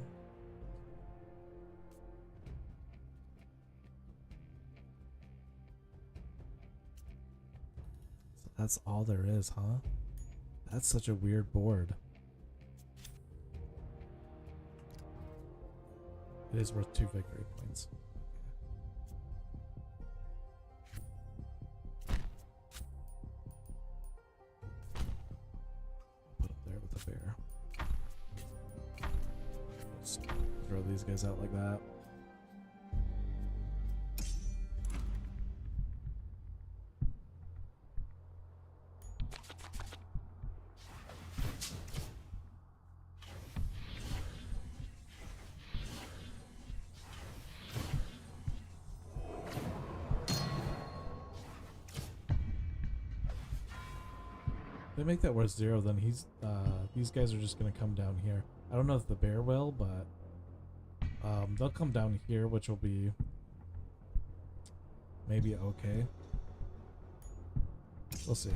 So that's all there is, huh? That's such a weird board. It is worth 2 victory points. Bear. Just throw these guys out like that. They make that worth 0, then these guys are just gonna come down here. I don't know if the bear will, but they'll come down here, which will be maybe okay. We'll see.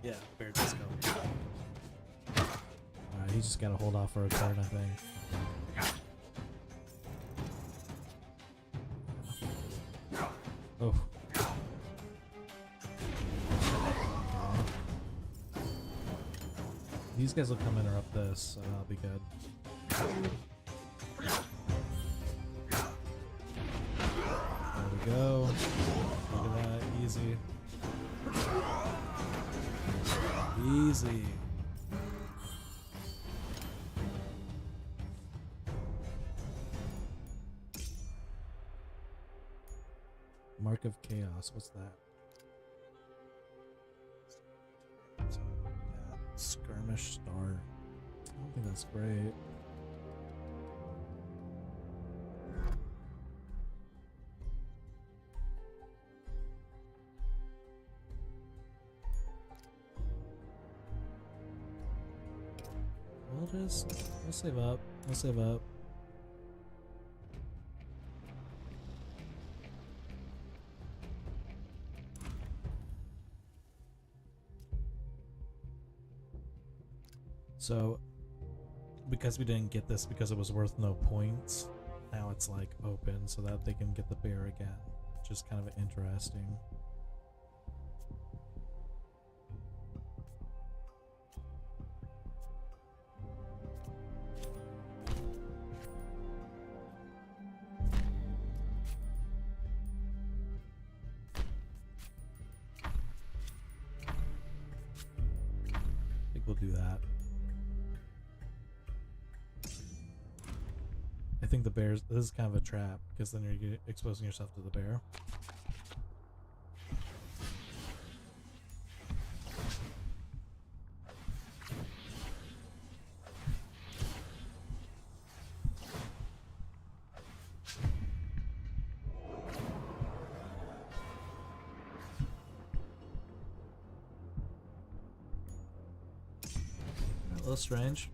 Yeah, bear does go. Alright, he's just gotta hold off for a turn, I think. Oh. These guys will come interrupt this, so that'll be good. There we go. Look at that. Easy. Easy. Mark of Chaos. What's that? Skirmish Star. I don't think that's great. We'll save up. We'll save up. So, because we didn't get this because it was worth no points, now it's like open so that they can get the bear again, which is kind of interesting. I think we'll do that. I think the bears, this is kind of a trap because then you're exposing yourself to the bear. A little strange.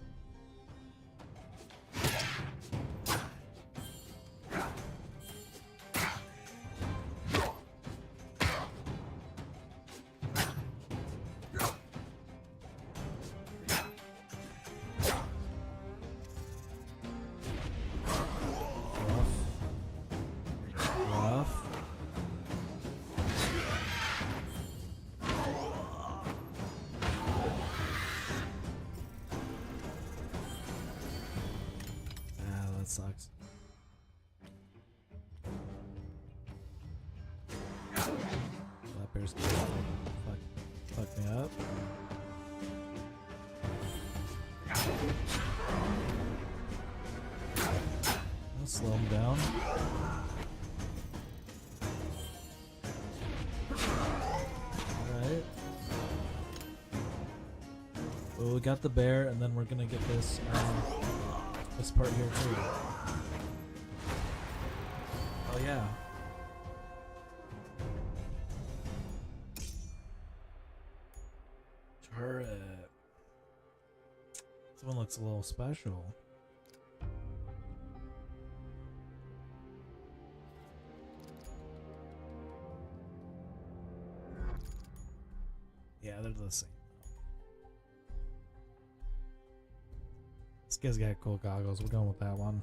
sucks. That bear's gonna fuck me up. I'll slow him down. Alright. Well, we got the bear, and then we're gonna get this this part here too. Oh yeah. Turret. This one looks a little special. Yeah, they're the same. This guy's got cool goggles. We're going with that one.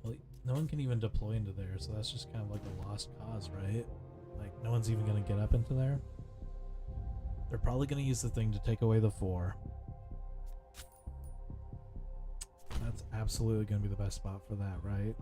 Well, no one can even deploy into there, so that's just kind of like a lost cause, right? Like, no one's even going to get up into there. They're probably going to use the thing to take away the 4. That's absolutely going to be the best spot for that, right?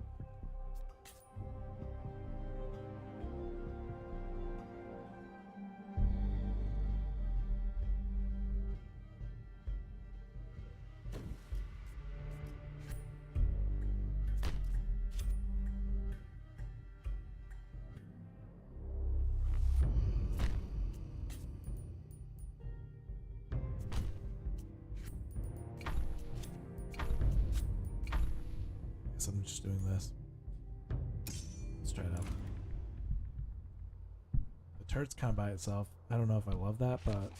I'm just doing this. Let's try it out. The turret's kind of by itself. I don't know if I love that, but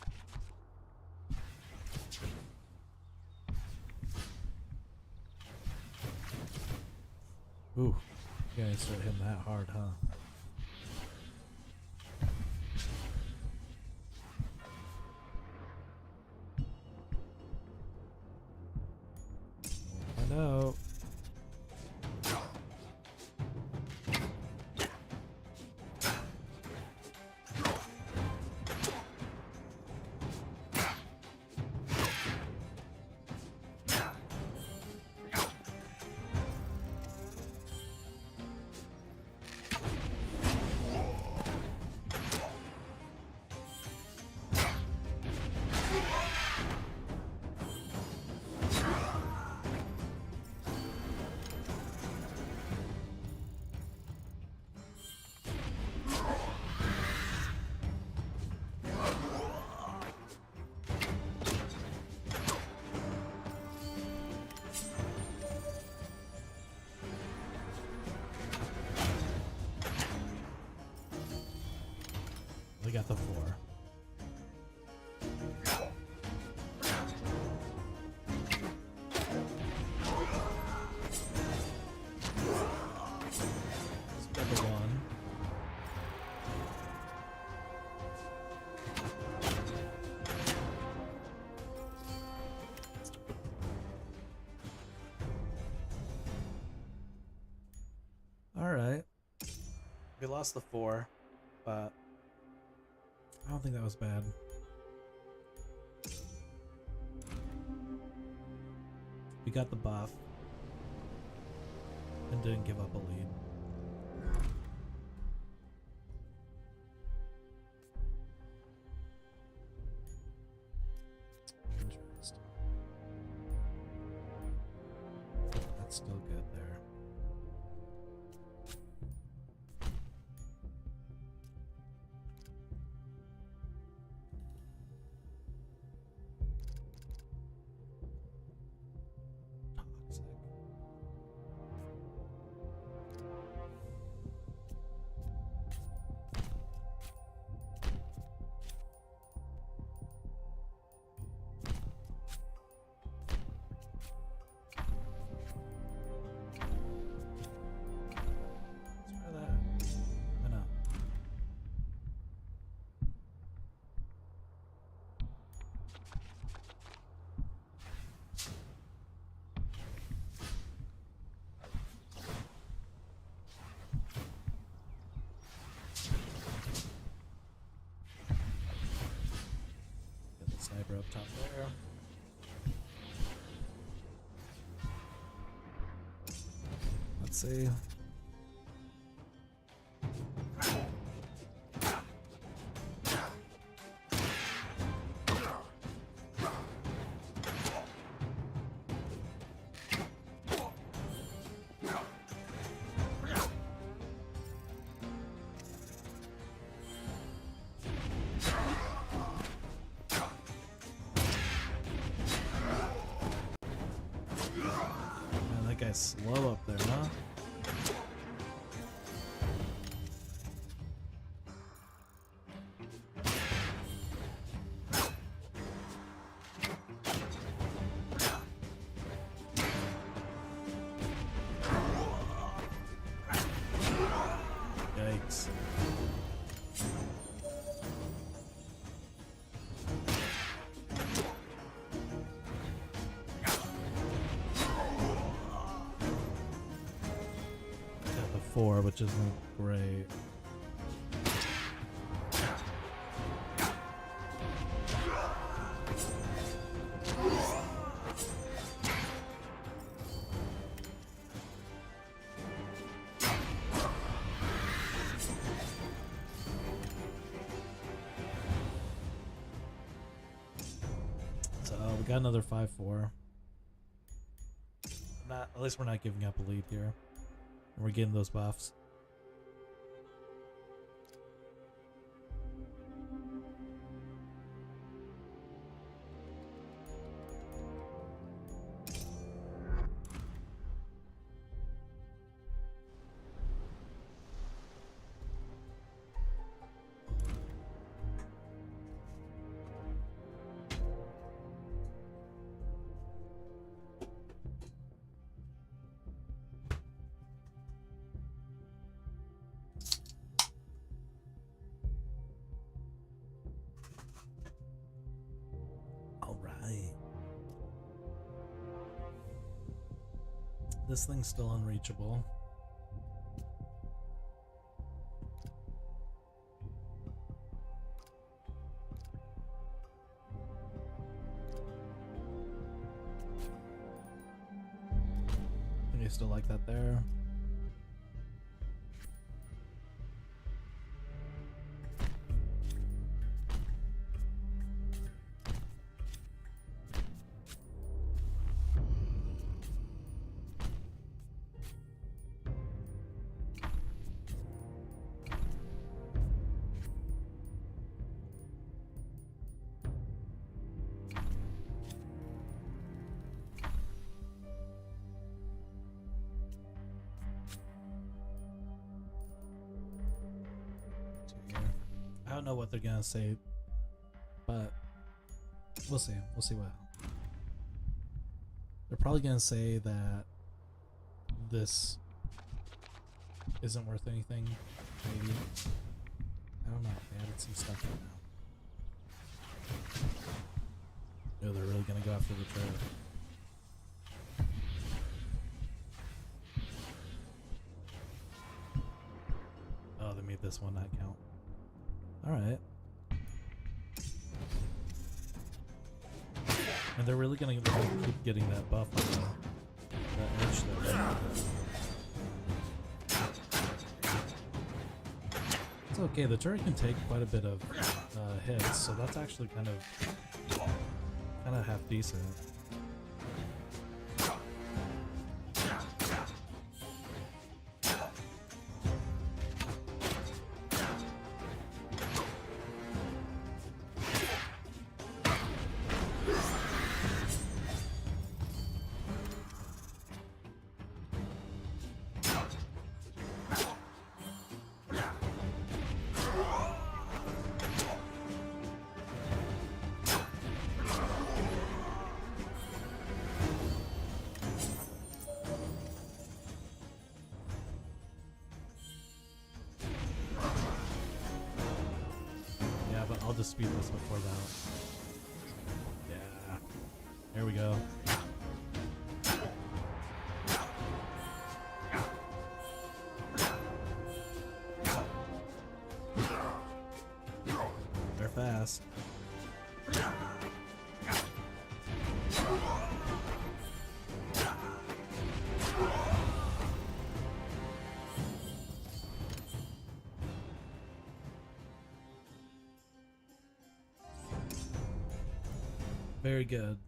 ooh, you gotta start hitting that hard, huh? I know. We got the 4. Let's get the 1. Alright. We lost the 4, but I don't think that was bad. We got the buff and didn't give up a lead. Interesting. That's still good there. sniper up top there. Let's see. Man, that guy's slow up there, huh? Yikes. Got the 4, which isn't great. So we got another 5-4. At least we're not giving up a lead here. And we're getting those buffs. This thing's still unreachable. I think I still like that there. I don't know what they're gonna say, but we'll see. We'll see what. They're probably gonna say that this isn't worth anything. Maybe. I don't know. They added some stuff in now. Oh, they're really gonna go after the turret. Oh, they made this one not count. Alright. And they're really gonna keep getting that buff on that edge there. It's okay, the turret can take quite a bit of hits, so that's actually kind of half decent. I'll just speed this before that. Yeah. There we go. They're fast. Very good.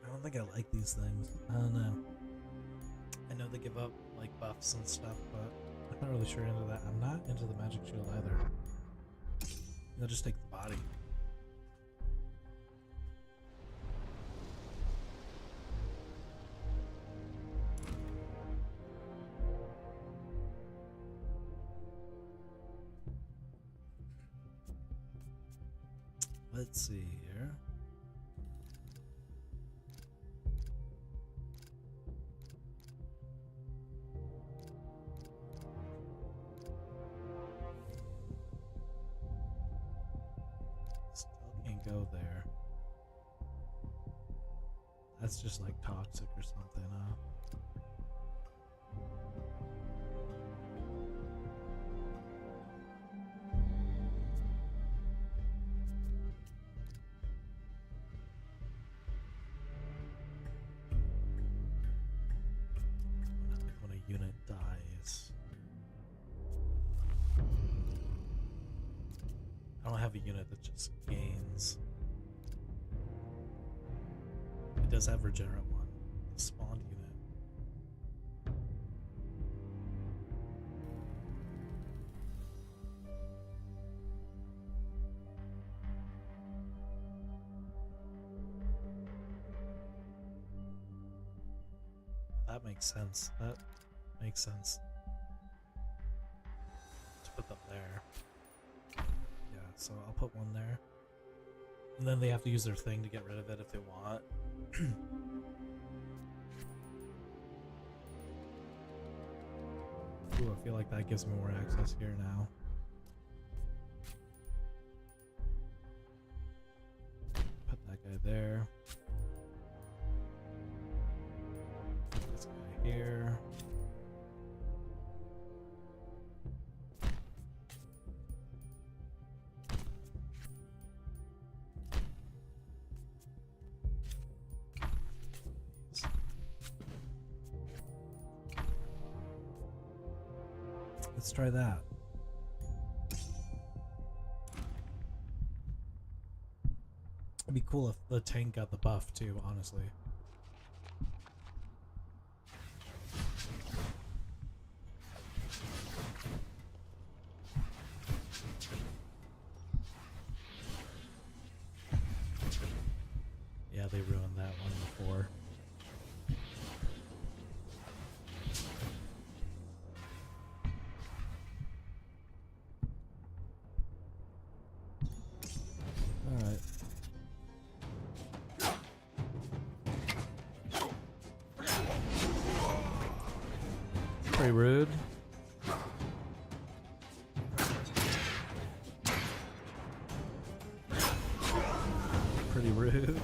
I don't think I like these things. I don't know. I know they give up like buffs and stuff, but I'm not really sure into that. I'm not into the magic shield either. They'll just take the body. Let's see here. Still can't go there. That's just like toxic or something, huh? When a unit dies. I don't have a unit that just gains. It does have regenerate one. The spawned unit. That makes sense. That makes sense. To put them there. Yeah, so I'll put one there. And then they have to use their thing to get rid of it if they want. Ooh, I feel like that gives me more access here now. Put that guy there. This guy here. Let's try that. It'd be cool if the tank got the buff too, honestly. Yeah, they ruined that one before. Alright. Pretty rude. Pretty rude.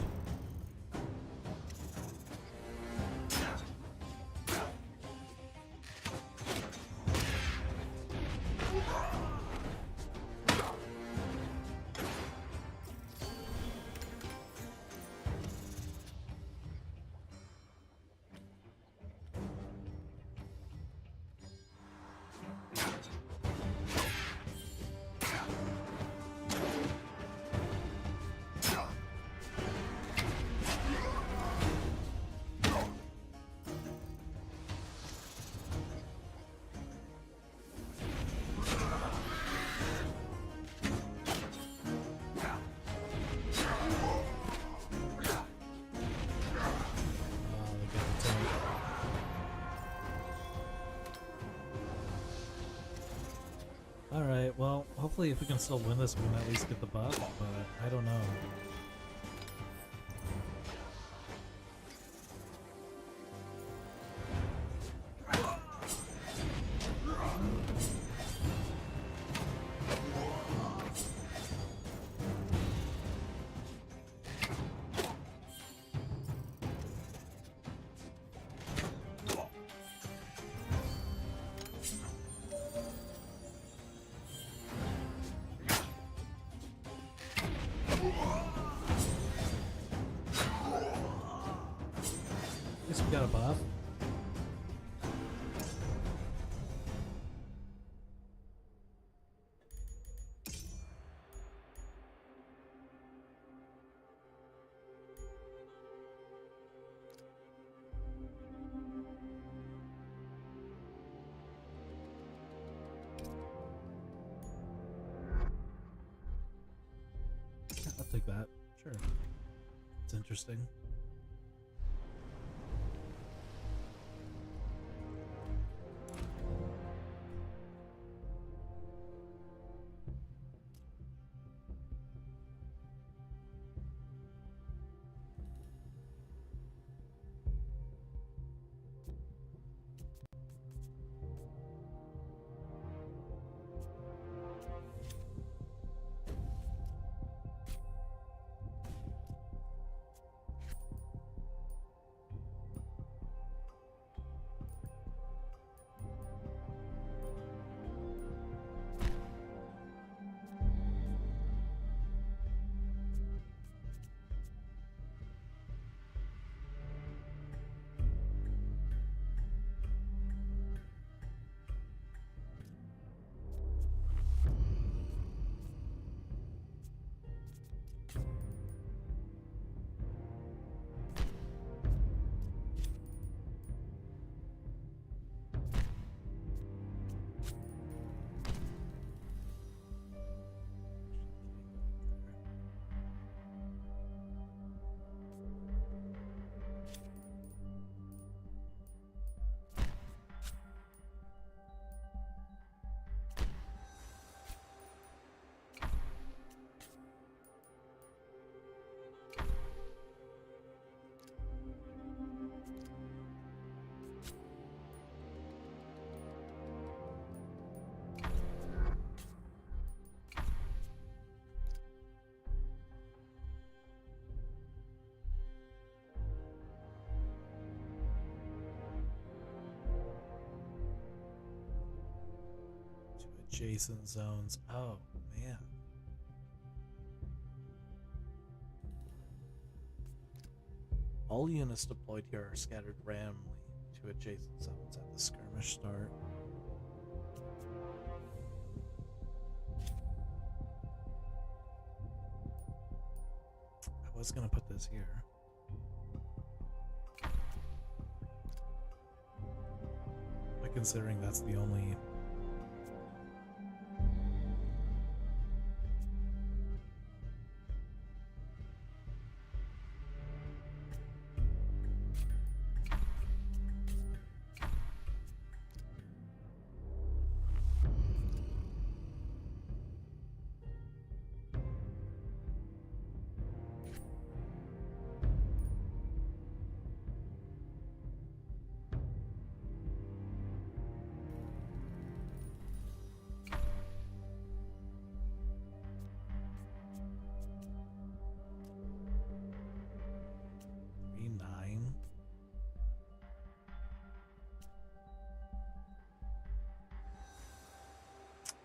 Alright, well, hopefully if we can still win this, we can at least get the buff, but I don't know. Got a buff. take that. Sure. It's interesting. Adjacent zones. Oh, man. All units deployed here are scattered randomly to adjacent zones at the skirmish start. I was going to put this here. But considering that's the only...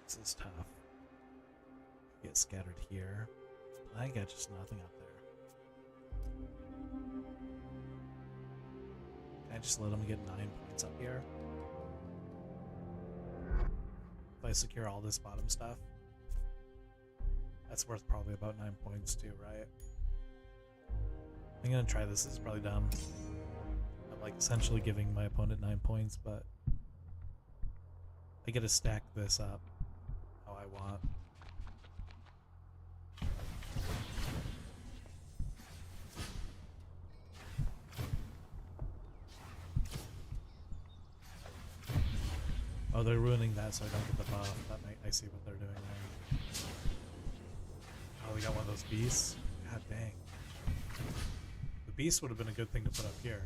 This is tough. Get scattered here. I got just nothing up there. Can I just let him get 9 points up here? If I secure all this bottom stuff, that's worth probably about 9 points too, right? I'm gonna try this. This is probably dumb. I'm like essentially giving my opponent 9 points, but I get to stack this up how I want. Oh, they're ruining that so I don't get the buff. I see what they're doing there. Oh, we got one of those beasts? God dang. The beast would have been a good thing to put up here,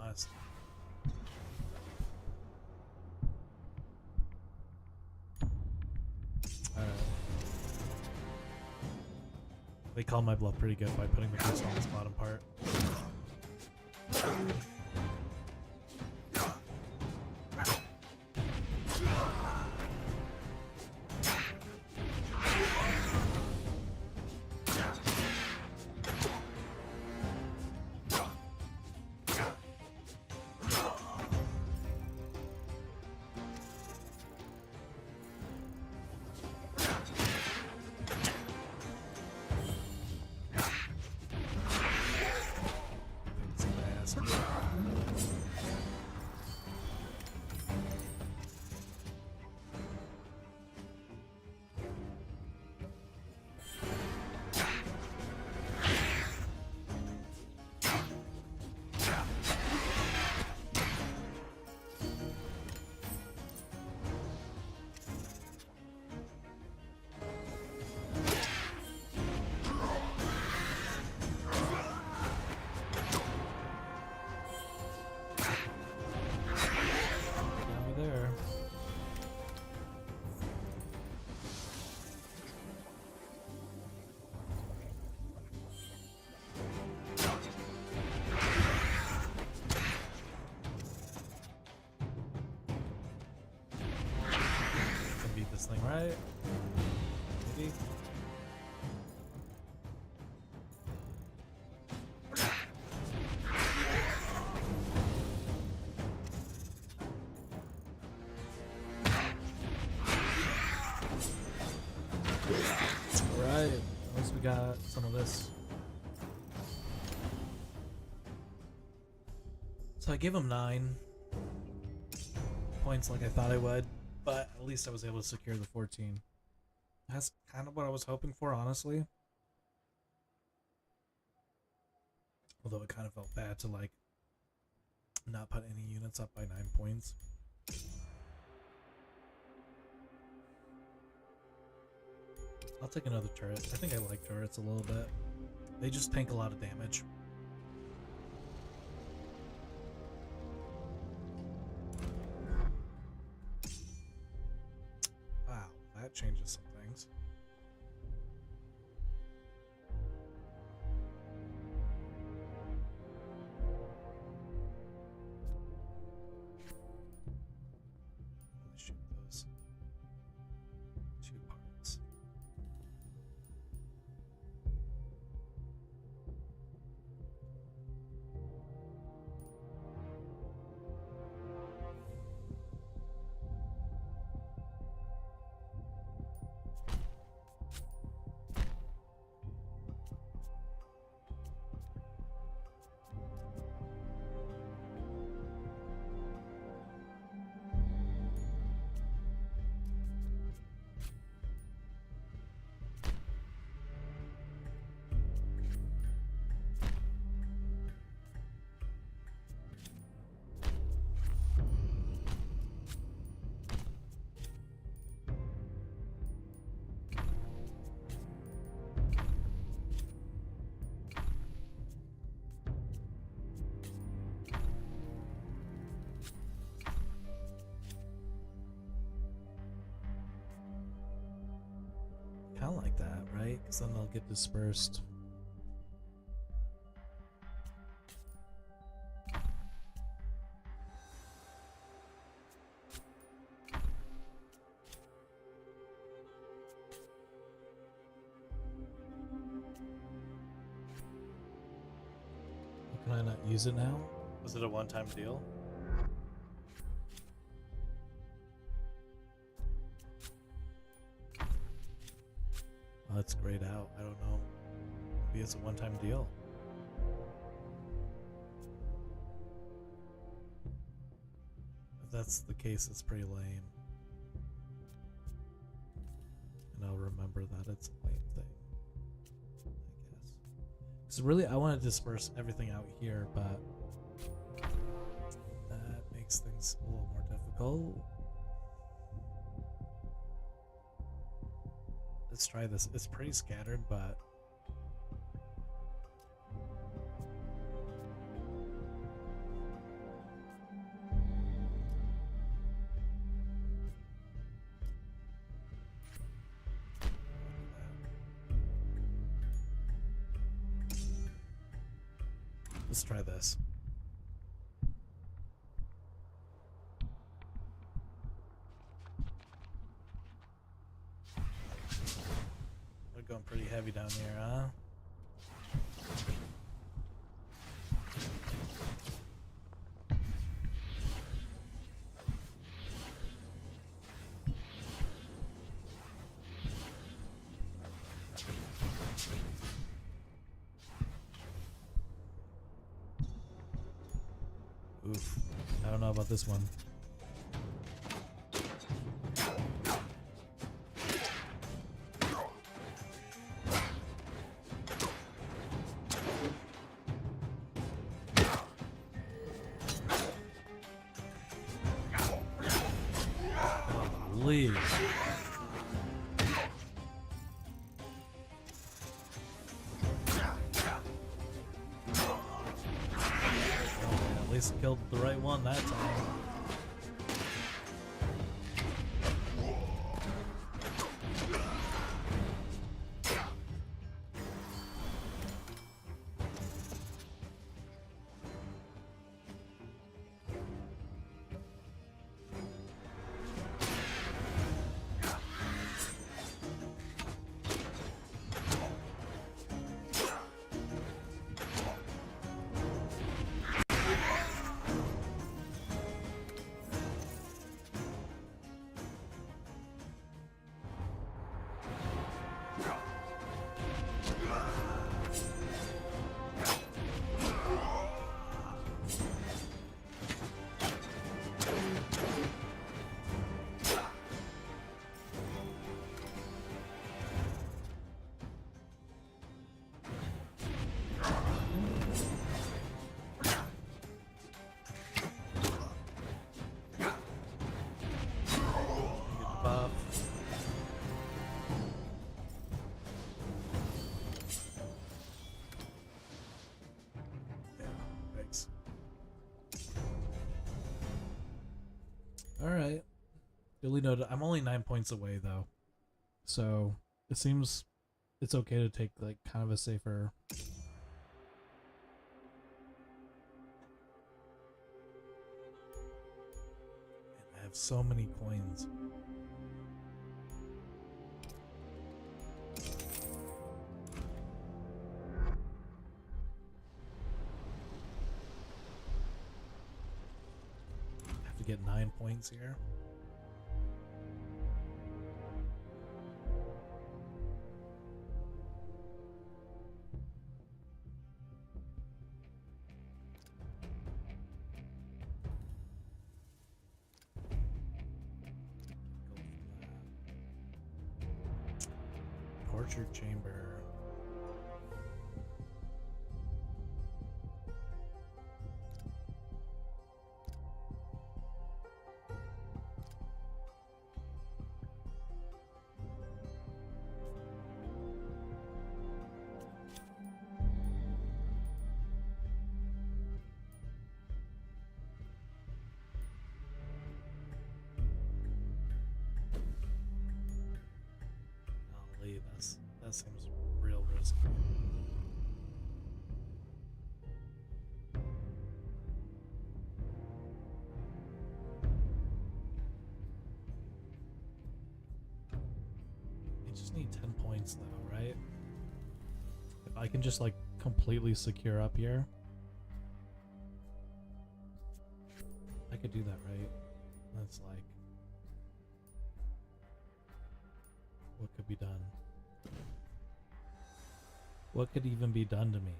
honestly. Alright. They call my bluff pretty good by putting the beast on this bottom part. this thing, right? Maybe? Alright, at least we got some of this. So I gave him 9 points like I thought I would, but at least I was able to secure the 14. That's kind of what I was hoping for, honestly. Although it kind of felt bad to like not put any units up by 9 points. I'll take another turret. I think I like turrets a little bit. They just tank a lot of damage. Wow, that changes some things. Let me shoot those 2 parts. Kind of like that, right? Because then they'll get dispersed. Can I not use it now? Was it a one-time deal? Oh, it's grayed out. I don't know. Maybe it's a one-time deal. If that's the case, it's pretty lame. And I'll remember that it's a lame thing, I guess. Because really, I want to disperse everything out here, but that makes things a little more difficult. Let's try this. It's pretty scattered, but let's try this. We're going pretty heavy down here, huh? Oof. I don't know about this one. Please. At least killed the right one that time. Alright. Duly noted. I'm only 9 points away though. So it seems it's okay to take like kind of a safer. Man, I have so many coins. I have to get 9 points here. Torture chamber. Golly, that seems real risky. I just need 10 points though, right? If I can just like completely secure up here, I could do that, right? That's like, what could be done? What could even be done to me?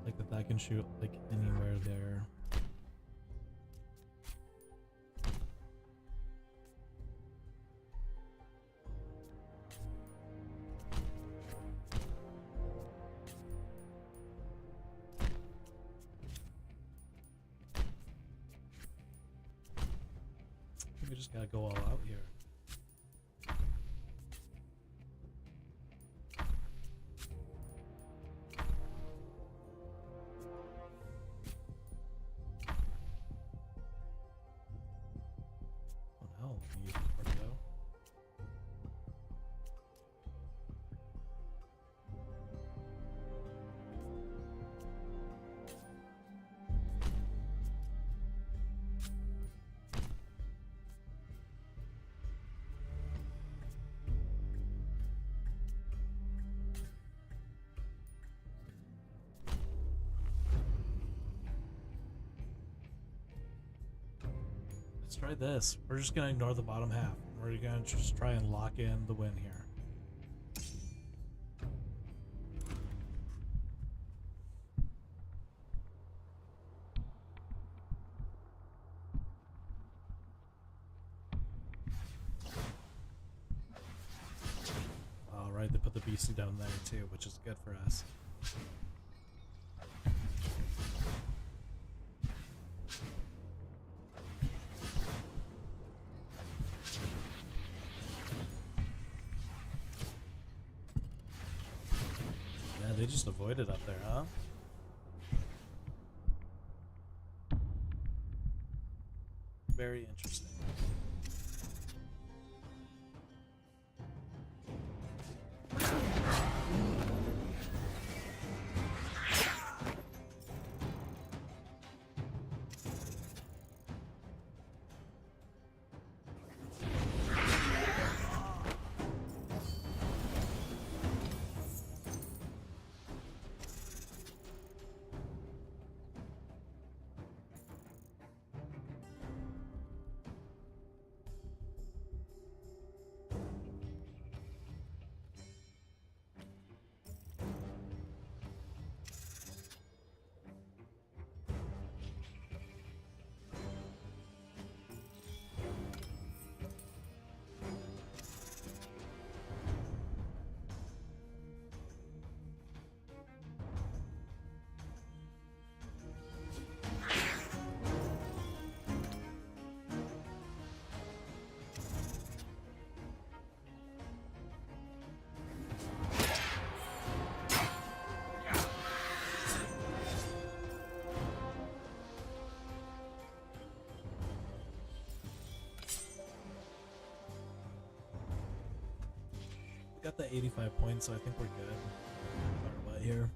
Like that I can shoot like anywhere there. We just gotta go all out here. Oh no, can you use the torpedo? Let's try this. We're just gonna ignore the bottom half. We're gonna just try and lock in the win here. Alright, they put the beastie down there too, which is good for us. Yeah, they just avoided up there, huh? Very interesting. got the 85 points, so I think we're good. No matter what here.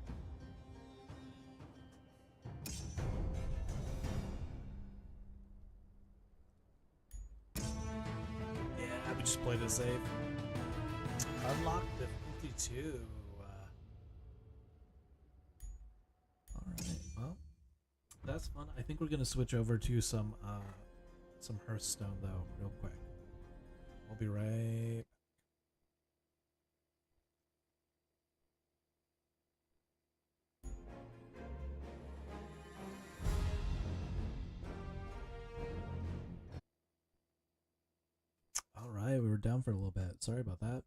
Yeah, we just played it safe. Unlocked the 52. Alright, well, that's fun. I think we're gonna switch over to some Hearthstone though, real quick. We'll be right. Alright, we were down for a little bit. Sorry about that.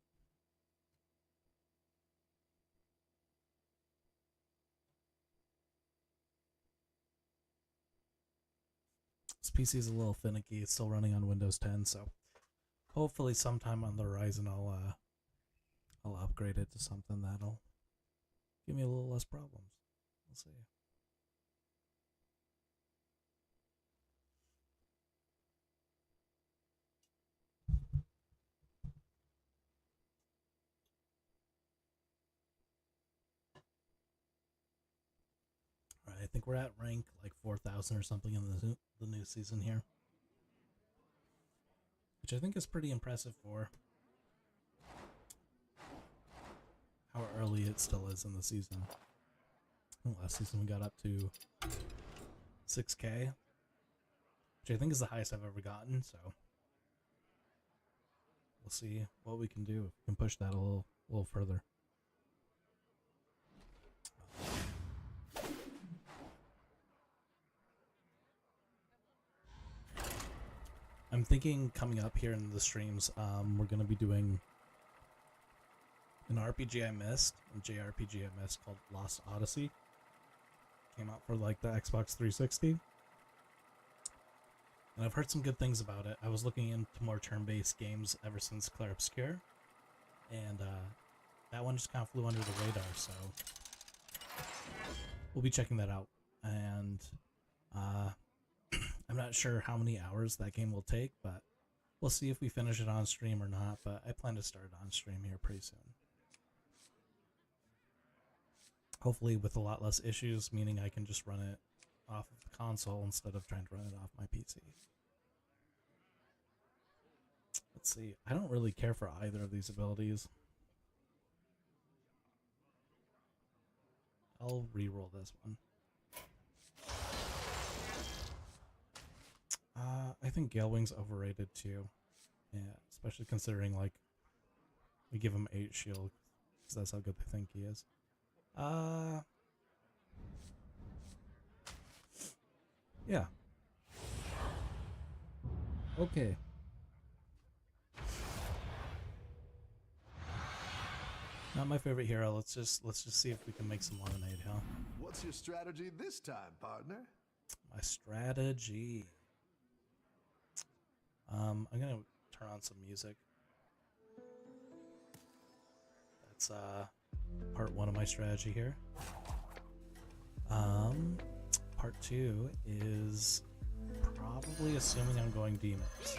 This PC is a little finicky. It's still running on Windows 10, so hopefully sometime on the horizon I'll upgrade it to something that'll give me a little less problems. We'll see. Alright, I think we're at rank like 4,000 or something in the new season here. Which I think is pretty impressive for how early it still is in the season. Last season we got up to 6K, which I think is the highest I've ever gotten, so we'll see what we can do if we can push that a little further. I'm thinking coming up here in the streams, we're going to be doing an RPG I missed, a JRPG I missed called Lost Odyssey. Came out for like the Xbox 360. And I've heard some good things about it. I was looking into more turn-based games ever since Clair Obscur. And that one just kind of flew under the radar, so we'll be checking that out. And I'm not sure how many hours that game will take, but we'll see if we finish it on stream or not. But I plan to start on stream here pretty soon. Hopefully with a lot less issues, meaning I can just run it off of the console instead of trying to run it off my PC. Let's see. I don't really care for either of these abilities. I'll re-roll this one. I think Gale Wing's overrated too. Yeah, especially considering like we give him 8 shield, because that's how good they think he is. Yeah. Okay. Not my favorite hero. Let's just see if we can make some lemonade, huh? What's your strategy this time, partner? My strategy. I'm gonna turn on some music. That's part 1 of my strategy here. Part 2 is probably assuming I'm going demons.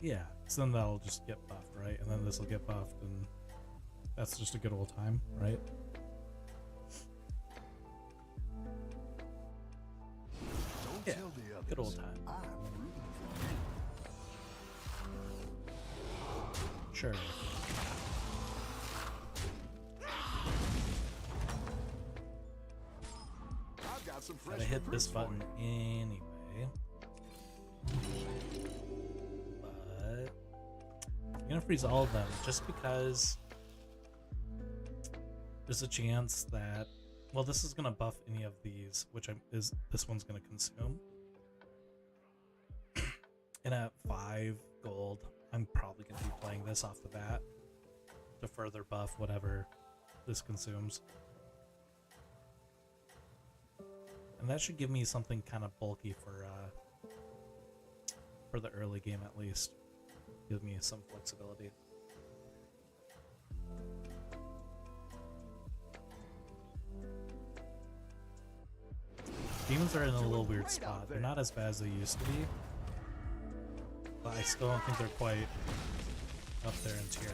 Yeah, so then that'll just get buffed, right? And then this will get buffed, and that's just a good old time, right? Yeah, good old time. Sure. I've got some fresh Gotta hit this button anyway. But I'm gonna freeze all of them just because there's a chance that, well, this is gonna buff any of these, which this one's gonna consume. And at 5 gold, I'm probably gonna be playing this off the bat to further buff whatever this consumes. And that should give me something kind of bulky for the early game at least. Give me some flexibility. Demons are in a little weird spot. They're not as bad as they used to be. but I still don't think they're quite up there in tier.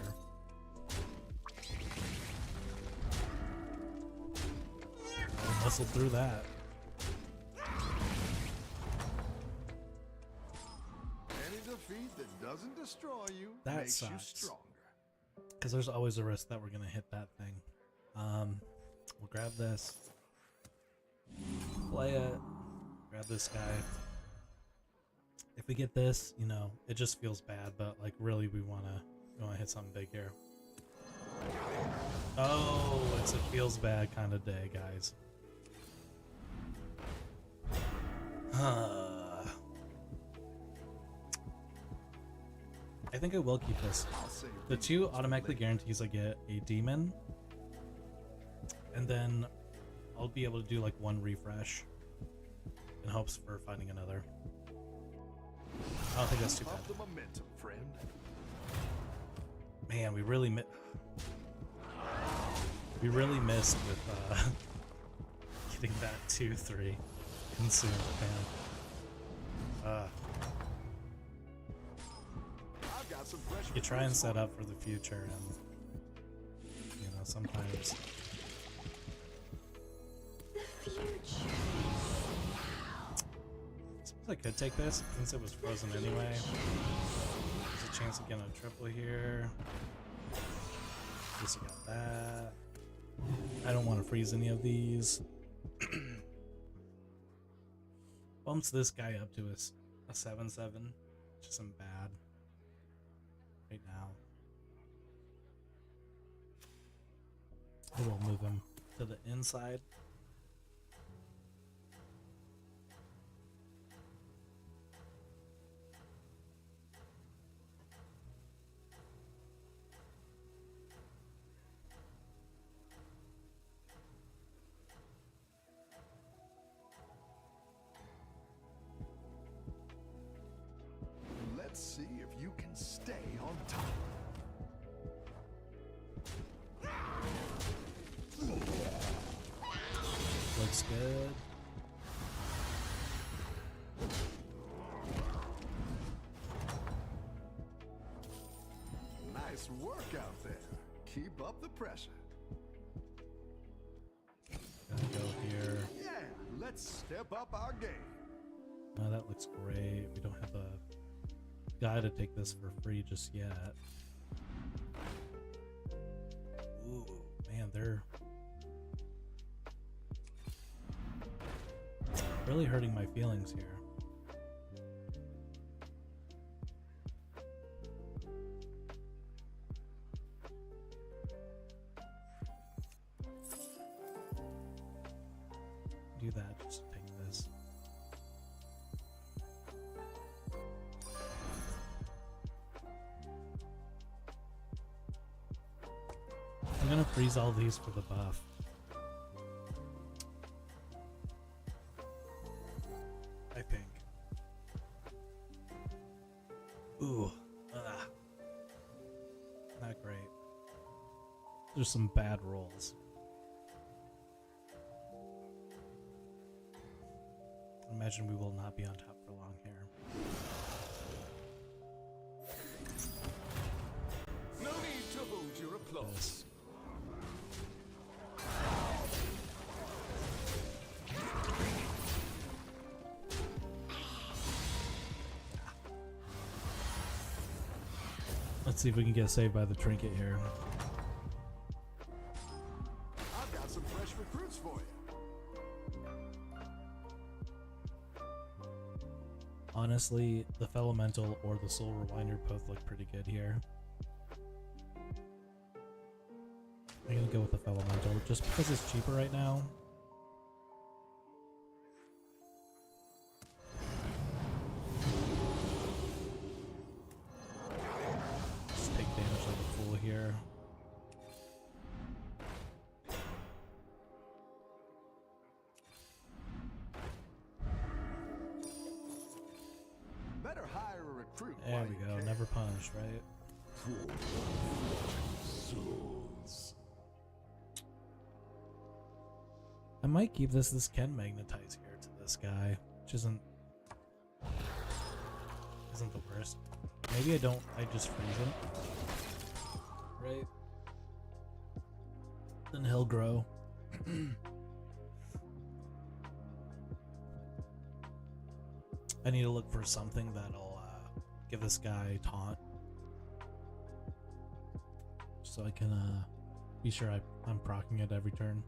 I muscled through that. Any defeat that doesn't destroy you That makes you sucks. stronger. Because there's always a risk that we're gonna hit that thing. We'll grab this. Play it. Grab this guy. If we get this, you know, it just feels bad, but like really we wanna hit something big here. Oh, it's a feels bad kind of day, guys. I think I will keep this. The 2 automatically guarantees I get a demon, and then I'll be able to do like 1 refresh in hopes for finding another. I don't think that's too bad. Keep up the momentum, friend. Man, we really missed with getting that 2-3 consumed pan. I've got some fresh You try and recruits set for up for the future, and you know sometimes. The future. Suppose I could take this since it was frozen anyway. There's a chance of getting a triple here. At least you got that. I don't want to freeze any of these. Bumps this guy up to a 7-7, which isn't bad right now. We'll move him to the inside. Let's see if you can stay on top. Looks good. Nice work out there. Keep up the pressure. Gonna go here. Yeah, let's step up our game. Oh, that looks great. We don't have a guy to take this for free just yet. Ooh, man, they're really hurting my feelings here. Do that just to take this. I'm gonna freeze all these for the buff. I think. Ooh. Not great. There's some bad rolls. Imagine we will not be on top for long here. No need to hold your applause. Let's see if we can get saved by the trinket here. I've got some fresh recruits for you. Honestly, the Felemental or the Soul Rewinder both look pretty good here. I'm gonna go with the Felemental just because it's cheaper right now. Just take damage like a fool here. Better hire a recruit. There while we you go, can. never punished, right? Souls. I might keep this can magnetize here to this guy, which isn't isn't the worst. Maybe I just freeze him. Right? Then he'll grow. I need to look for something that'll give this guy taunt. So I can be sure I'm proccing it every turn.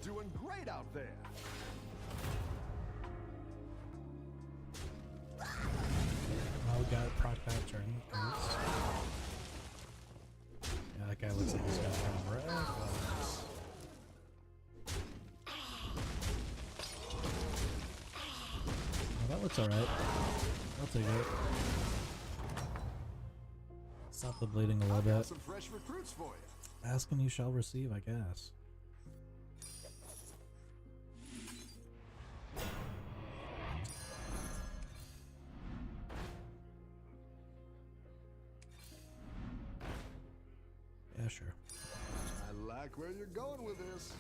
Doing great out there. Oh, we got proc that turn. Oops. Yeah, that guy looks like he's got a red. Oh, that looks alright. I'll take it. Stop the bleeding a little bit. Some fresh recruits for you. Ask and you shall receive, I guess. Yeah, sure. I like where you're going with this.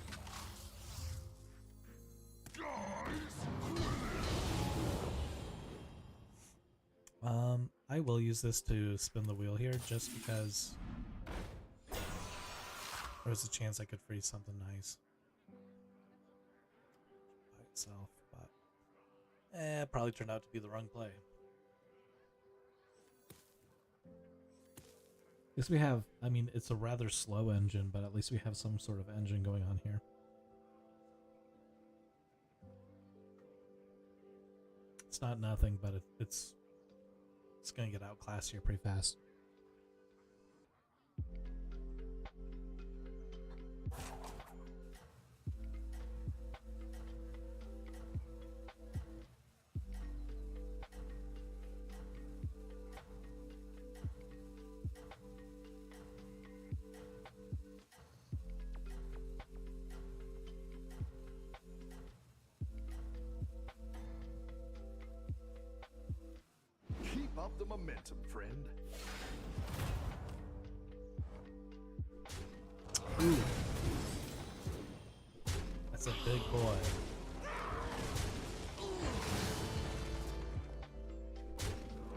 I will use this to spin the wheel here just because there's a chance I could freeze something nice by itself, but it probably turned out to be the wrong play. At least we have, I mean, it's a rather slow engine, but at least we have some sort of engine going on here. It's not nothing, but it's going to get outclassed here pretty fast. Keep up the momentum, friend. Ooh. That's a big boy.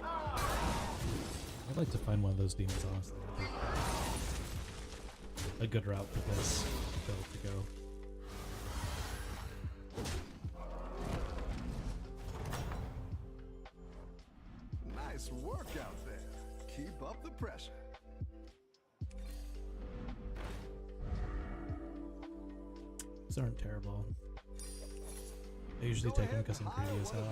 I'd like to find one of those demons, honestly. I think a good route for this build to go. Nice work out there. Keep up the pressure. These aren't terrible. I usually take them because I'm greedy as hell.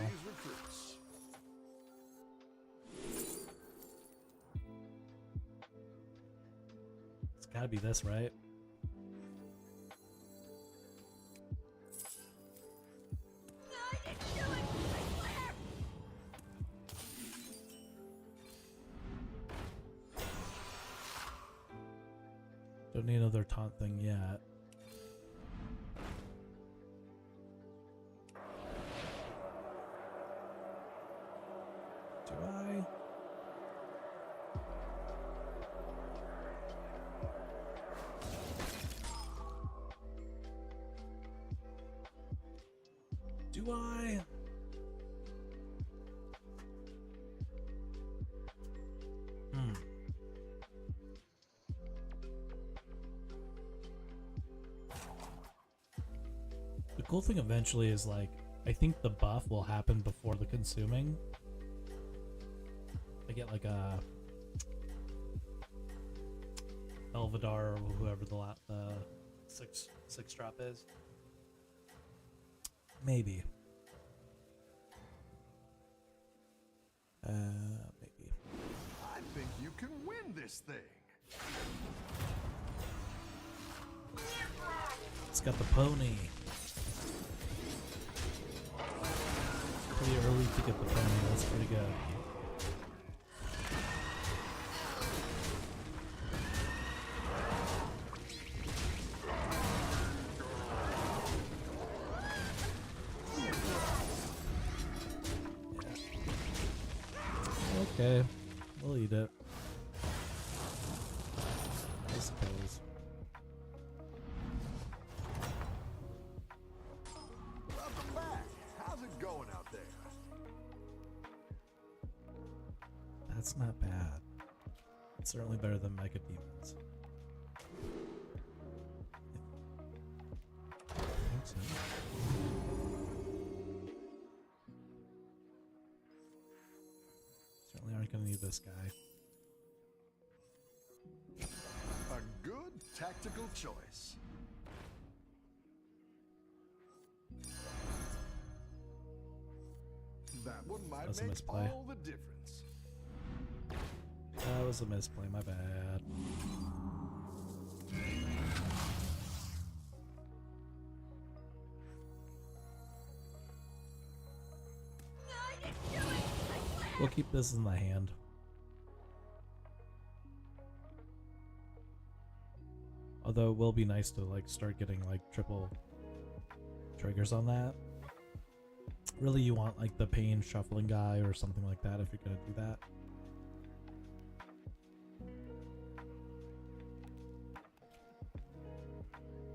It's gotta be this, right? Don't need another taunt thing yet. Do I? Do I? The cool thing eventually is, like, I think the buff will happen before the consuming. I get like a Elvidar or whoever the six drop is. Maybe. Maybe. I think you can win this thing. It's got the pony. Pretty early to get the pony. That's pretty good. okay. We'll eat it. I suppose. Welcome back. How's it going out there? That's not bad. It's certainly better than Mega Demons. I think so. Certainly aren't going to need this guy. A good tactical choice. That one might That's a make misplay. all the difference. That was a misplay, my bad. We'll keep this in the hand. Although it will be nice to like start getting like triple triggers on that. Really, you want like the pain shuffling guy or something like that if you're gonna do that.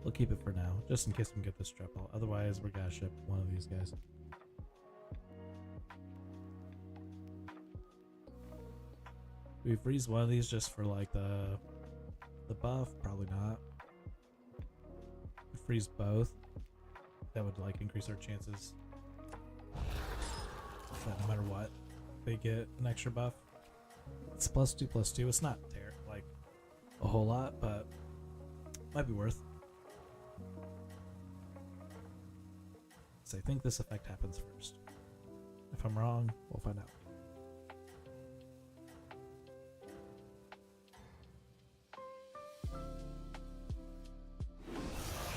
We'll keep it for now, just in case we can get this triple. Otherwise, we're gonna ship one of these guys. We freeze one of these just for like the buff? Probably not. We freeze both. That would like increase our chances. That no matter what, they get an extra buff. It's +2/+2. It's not like a whole lot, but might be worth. So I think this effect happens first. If I'm wrong, we'll find out.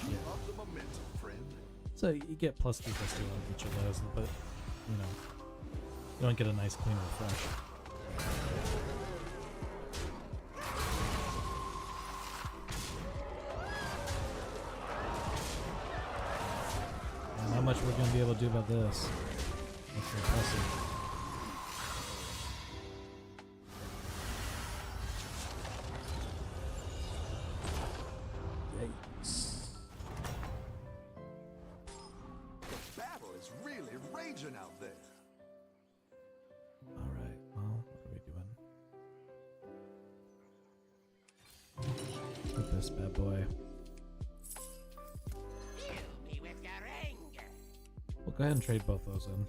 Keep up the momentum, friend. So you get +2/+2 on each of those, but you know, you don't get a nice clean refresh. And how much we're gonna be able to do about this? That's impressive. Yikes. The battle is really raging out there. Alright, well, what are we doing? With this bad boy. We'll go ahead and trade both those in.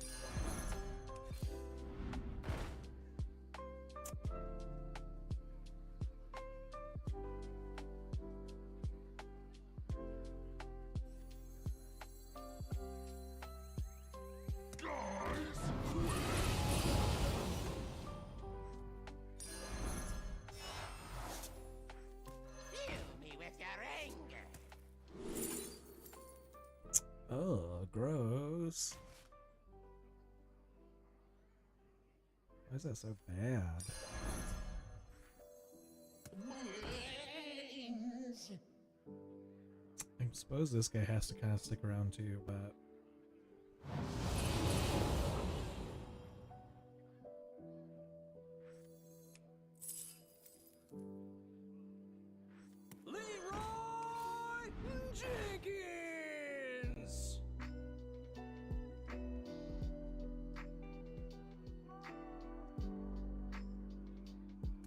Oh, gross. Why is that so bad? I suppose this guy has to kind of stick around too, but...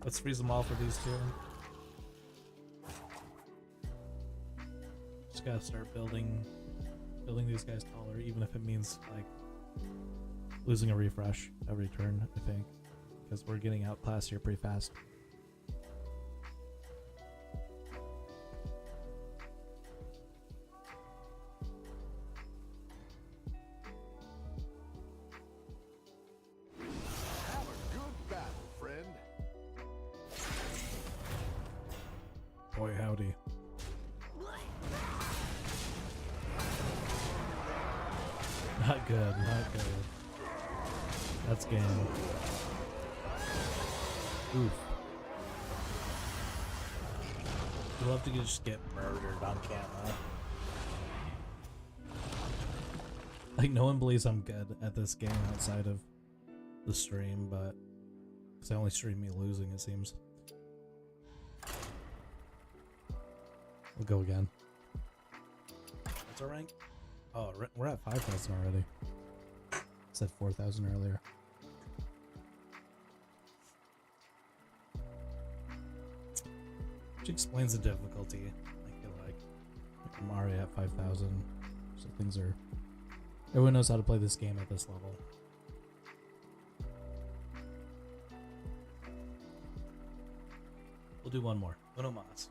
Let's freeze them all for these two. Just gotta start building these guys taller, even if it means like losing a refresh every turn, I think. Because we're getting outclassed here pretty fast. Have a good battle, friend. Boy howdy. Not good, not good. That's game. Oof. I'd love to just get murdered on camera. Like, no one believes I'm good at this game outside of the stream, but Because I only stream me losing, it seems. We'll go again. What's our rank? Oh, we're at 5,000 already. I said 4,000 earlier. Which explains the difficulty. I feel like I'm already at 5,000, so things are. Everyone knows how to play this game at this level. We'll do one more. Uno mas.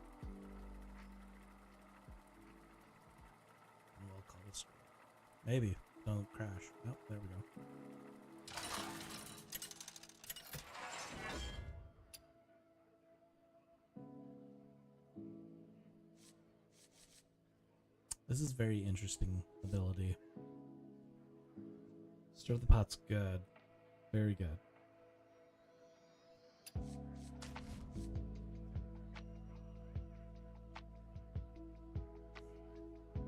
And we'll call this. Maybe. Don't crash. Oh, there we go. This is very interesting ability. Stir the pot's good. Very good.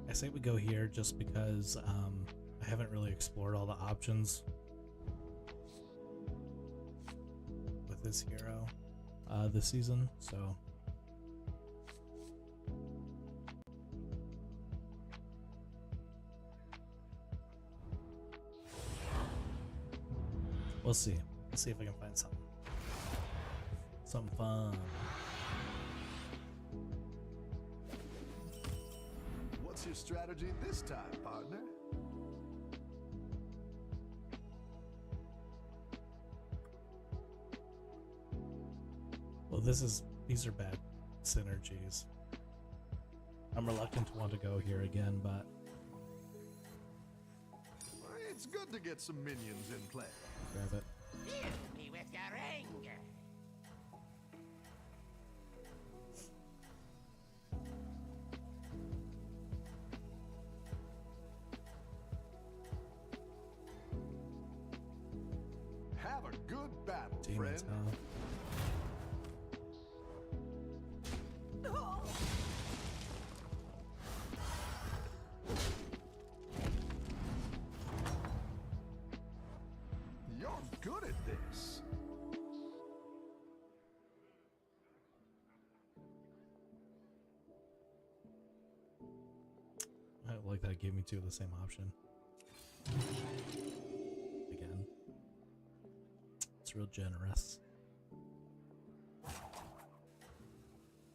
I say we go here just because I haven't really explored all the options with this hero this season, so we'll see. Let's see if I can find something. Something fun. What's your strategy this time, partner? Well, these are bad synergies. I'm reluctant to want to go here again, but It's good to get some minions in play. grab it. Hit me with your anger. Have a good battle, Demons, friend. huh? You're good at this. I like that it gave me two of the same option. Again. It's real generous.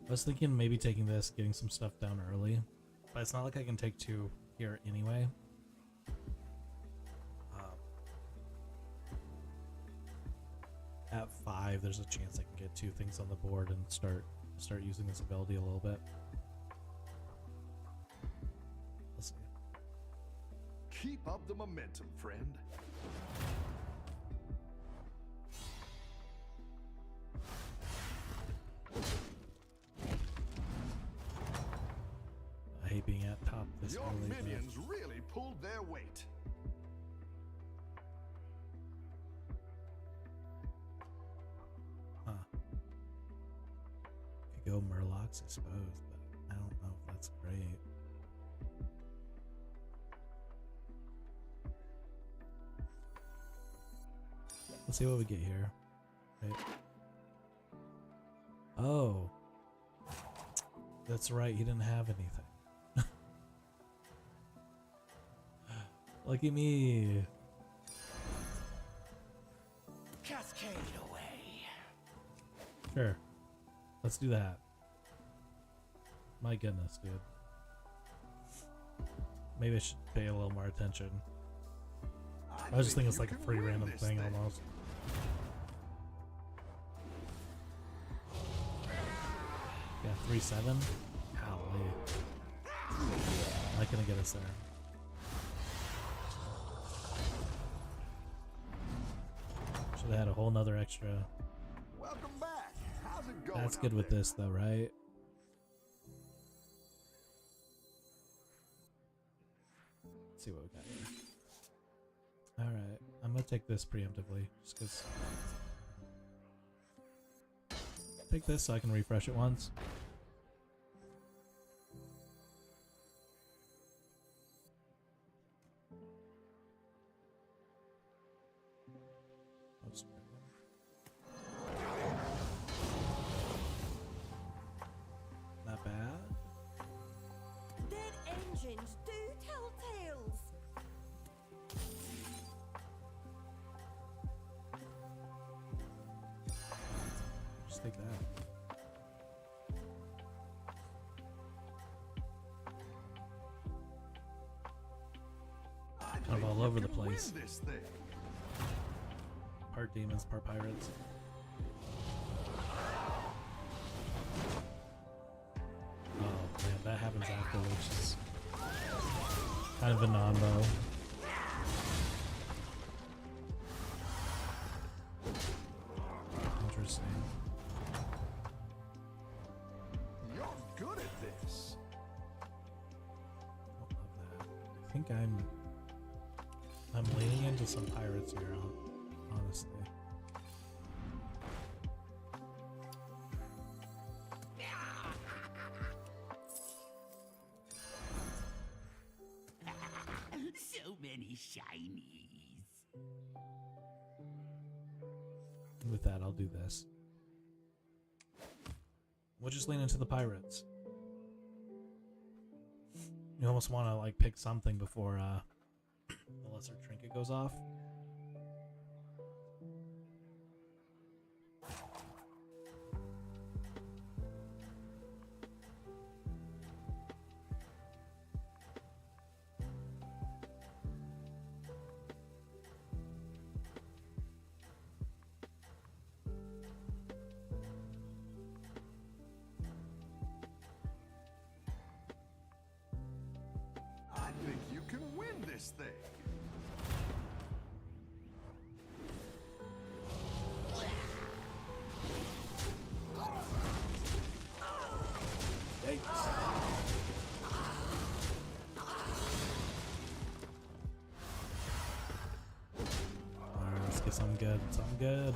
I was thinking maybe taking this, getting some stuff down early, but it's not like I can take two here anyway. At 5, there's a chance I can get 2 things on the board and start using this ability a little bit. Let's see. Keep up the momentum, friend. I hate being at top this Your early. but- minions really pulled their weight. Huh. Could go Murlocs, I suppose, but I don't know if that's great. Let's see what we get here. Right. Oh. That's right, he didn't have anything. Lucky me. Cascade away. Sure. Let's do that. My goodness, dude. Maybe I should pay a little more attention. I was just thinking it's like a free random thing almost. Yeah, 3-7. Golly. Not gonna get us there. Should have had a whole nother extra. Welcome back. How's it going? That's good out with there? this though, right? Let's see what we got here. Alright, I'm gonna take this preemptively, just because. Take this so I can refresh it once. Oops. Just take that. Kind of all over the place. This thing. Part demons, part pirates. Oh man, that happens after, which is kind of a non-bow. Interesting. You're good at this. Don't love that. I think I'm leaning into some pirates here, honestly. So many shinies. With that, I'll do this. We'll just lean into the pirates. You almost want to like pick something before the lesser trinket goes off. I think you can win this thing. Alright, let's get something good. Something good.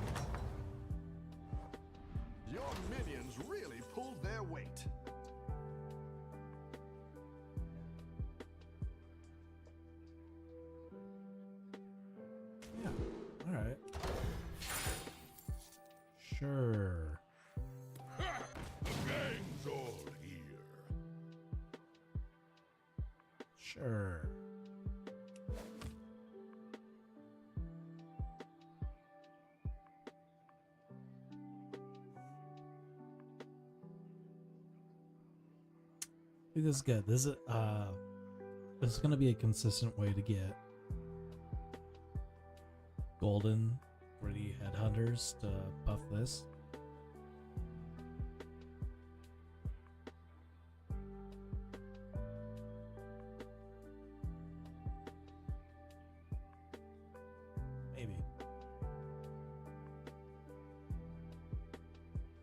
Your minions really pulled their weight. Yeah. Alright. Sure. The gang's all here. Sure. I think this is good. This is gonna be a consistent way to get golden gritty headhunters to buff this. Maybe.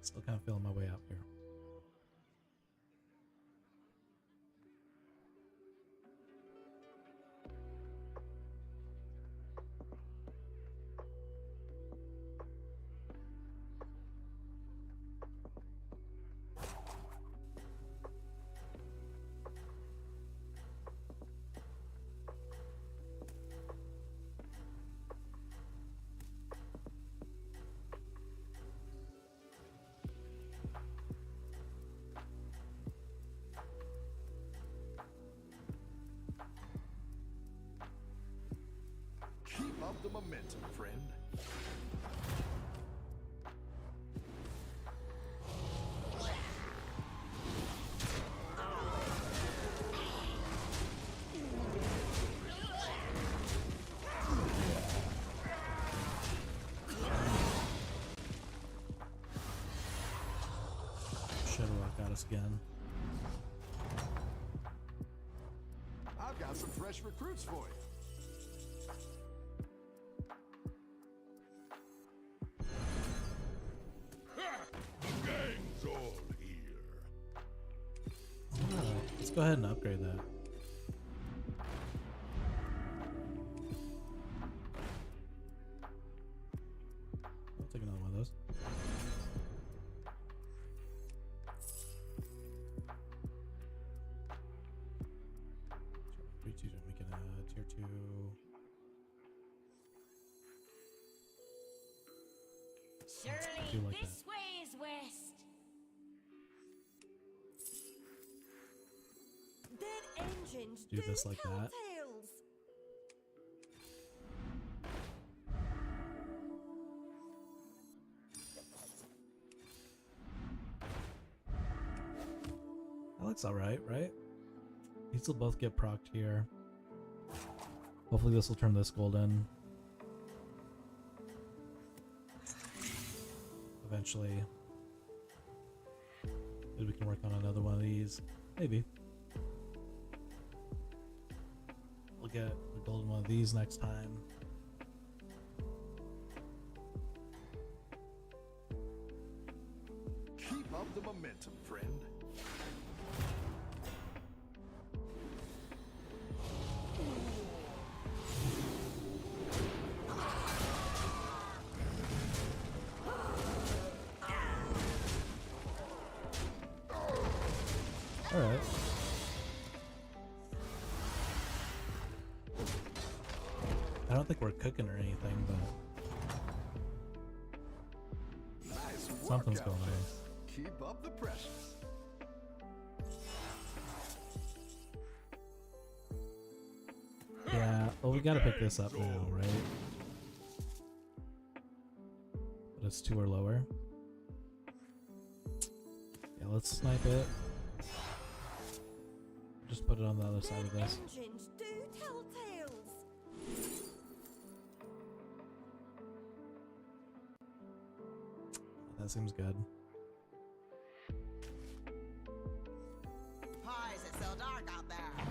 Still kind of feeling my way up here. Keep up the momentum, friend. Shadowrock got us again. I've got some fresh recruits for you. The gang's all here. Alright, let's go ahead and upgrade that. I'll take another one of those. Sure, 3-2 to make it a tier 2. Surely do like this way is west. Dead engines Do this like tell that. tales. That's alright, right? These will both get procced here. Hopefully this will turn this gold in. Eventually. Maybe we can work on another one of these. Maybe. We'll get a golden one of these next time. Keep up the momentum, friend. Alright. I don't think we're cooking or anything, but Nice work something's out going there. on. Keep up the pressure. Yeah, well, we gotta pick this up now, right? But it's 2 or lower. Yeah, let's snipe it. Just put it on the other side of Good this. engines do tell tales. That seems good. Why is it so dark out there?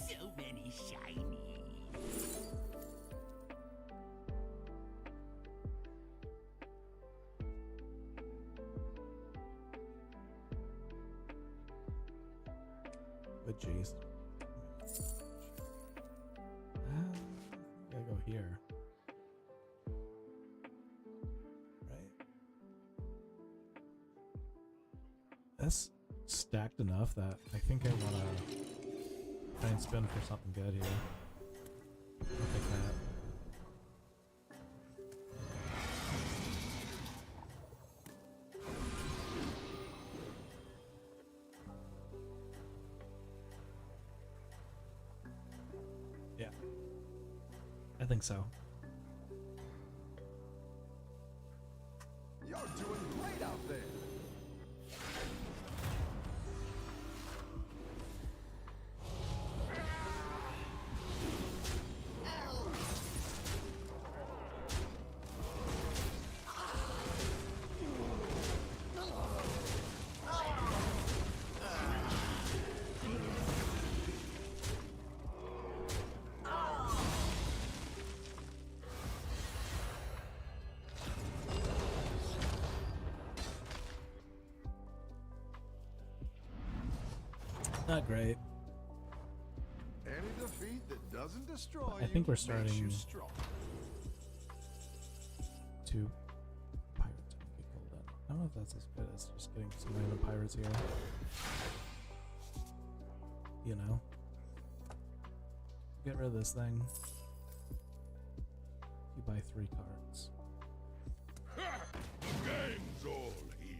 So many shinies. But jeez. Gotta go here. Right? That's stacked enough that I think I wanna try and spin for something good here. I'll take that. Yeah. I think so. You're doing great out there. Not great. Any defeat that doesn't destroy I think we're makes starting you strong. to pirates make it golden. I don't know if that's as good as just getting some random pirates here. You know? Get rid of this thing. You buy 3 cards. The gang's all here.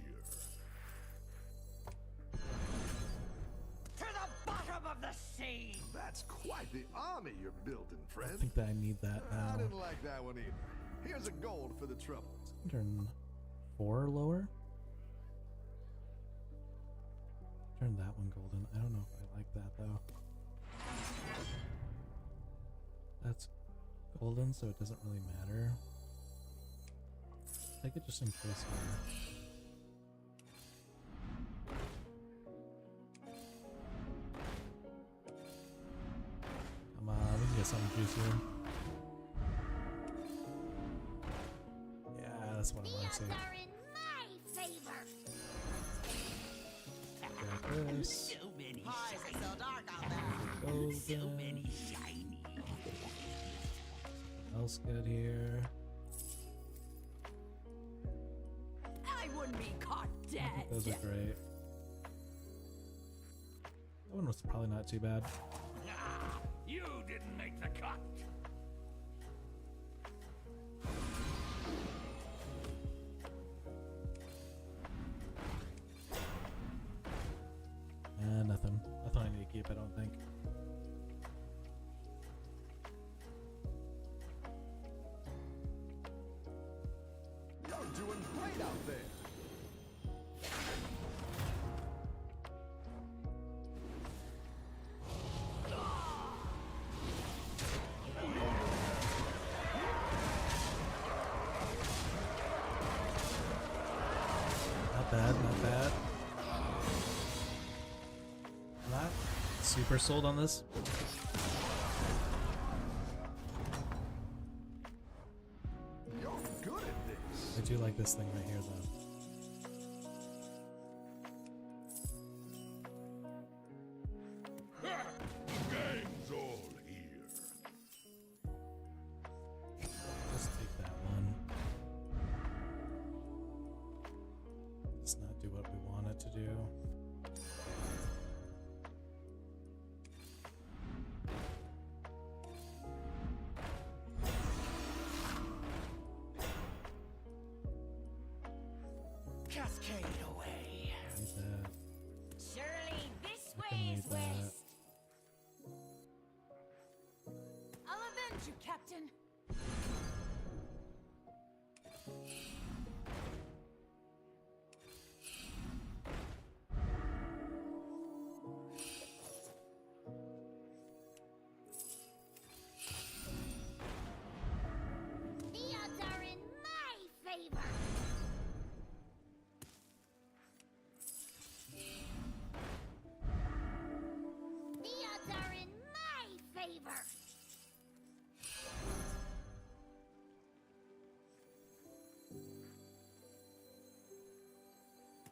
To the bottom of the sea! That's quite the army you're building, I friend. think that I need that I now. didn't like that one either. Here's a gold for the trouble. Turn 4 or lower? Turn that one golden. I don't know if I like that though. That's golden, so it doesn't really matter. Take it just in case. Come on, we can get something juicier. Yeah, that's what I The want to odds see. are in my favor. Got this. So many Why is it shinies. so dark out there? So Golden. many shinies. Else good here. I wouldn't be caught I dead. think those are great. That one was probably not too bad. Ah, you didn't make the cut. Nothing. Nothing I need to keep, I don't think. You're doing great out there. super sold on this. You're good at this. I do like this thing right here, though. Game's all here. Just take that one. Let's not do what we want it to do. Cascade away. Need that. Surely this I can way read is that. west. I'll avenge you, Captain. The odds are in my favor. The odds are in my favor.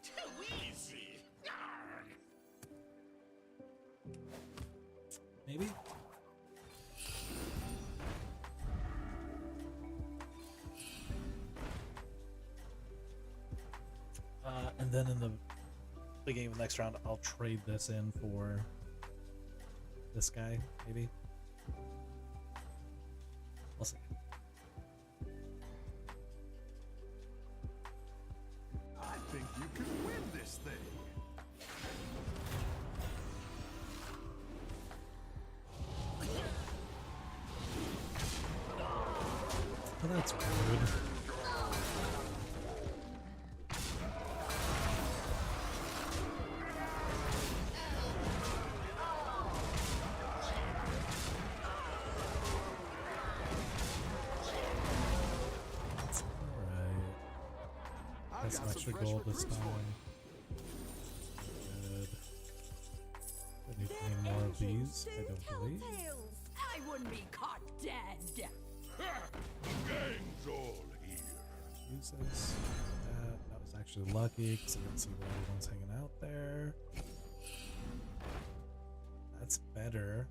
Too easy. Arrgh. Maybe? And then in the beginning of the next round, I'll trade this in for this guy, maybe. We'll see. I think you can win this thing. Oh, that's rude. I've That's got some some extra fresh gold this recruits time. for you. Good. I need any more of these? I don't believe. Telltales. I wouldn't be caught dead. Ha! Game's all here. Use this. That was actually lucky because I didn't see where everyone's hanging out there. That's better.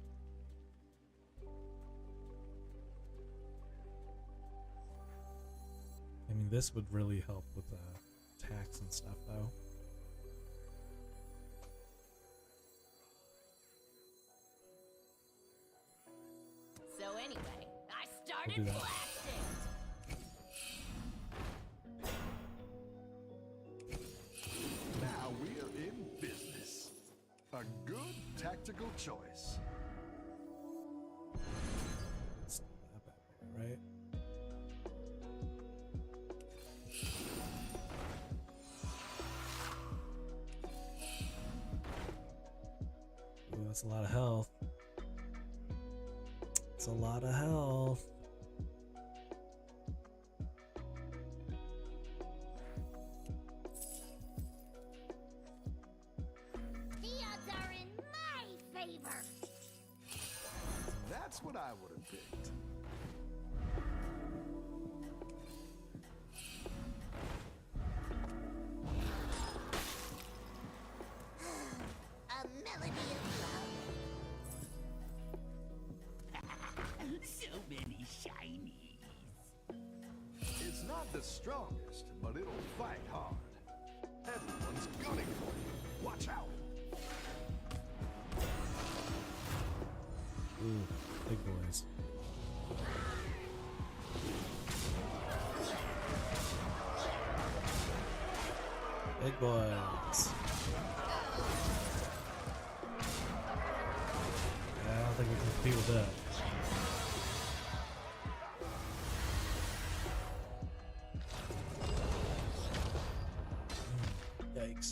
I mean, this would really help with attacks and stuff, though. So anyway, I We'll do started that. blasting. Now we're in business. A good tactical choice. It's not that bad, right? Ooh, that's a lot of health. It's a lot of health. The odds are in my favor. That's what I would have picked. A melody of So many shinies. It's not the strongest, but it'll fight hard. Everyone's gunning for you. Watch out. Ooh, big boys. Big boys. Yeah, I don't think we can compete with that. Yikes.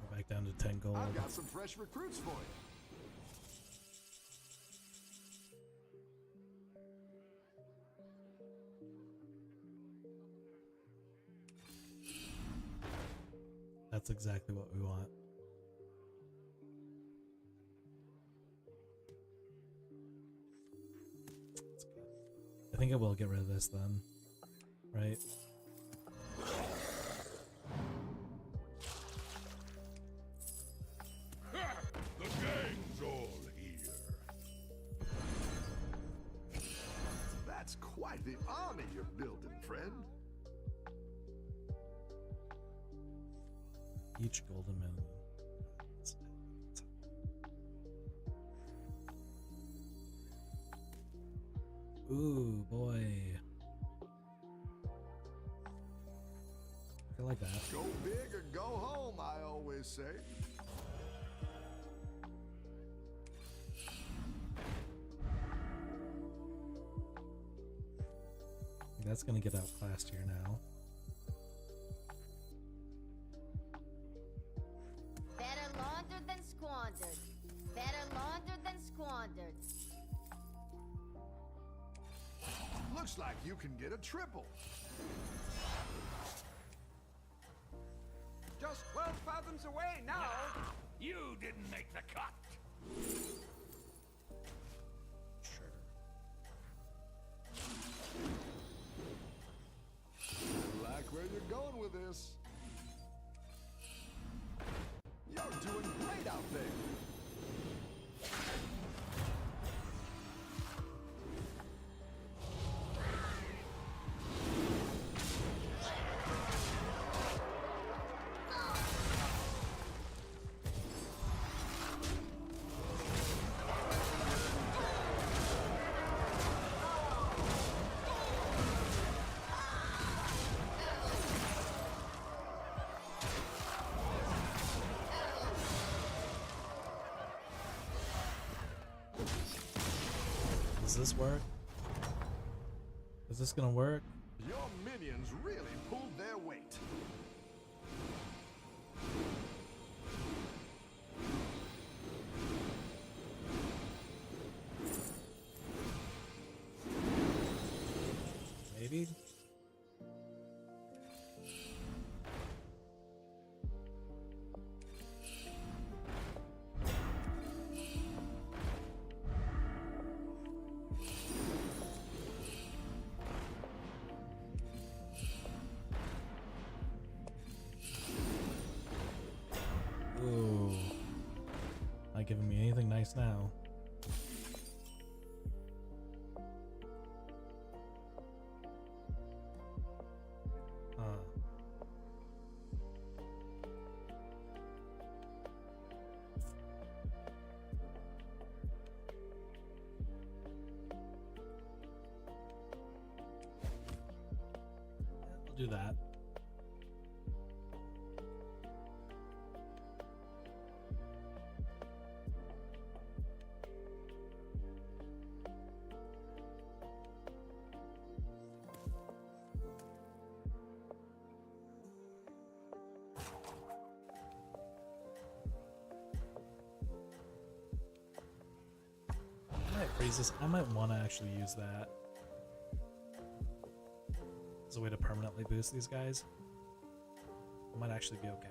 We're back down to 10 gold. I've got some fresh recruits for you. That's exactly what we want. That's good. I think I will get rid of this then, right? The gang's all here. That's quite the army you're building, friend. Each golden million. Ooh, boy. I like that. Go big or go home, I always say. That's gonna get outclassed here now. Better laundered than squandered. Better laundered than squandered. Looks like you can get a triple. Just 12 fathoms away now. You didn't make the cut. Sure. Like where you're going with this. You're doing great out there. Does this work? Is this gonna work? Your minions really pulled their weight. Maybe? Ooh. Not giving me anything nice now. I'll do that. I might want to actually use that as a way to permanently boost these guys. I might actually be okay.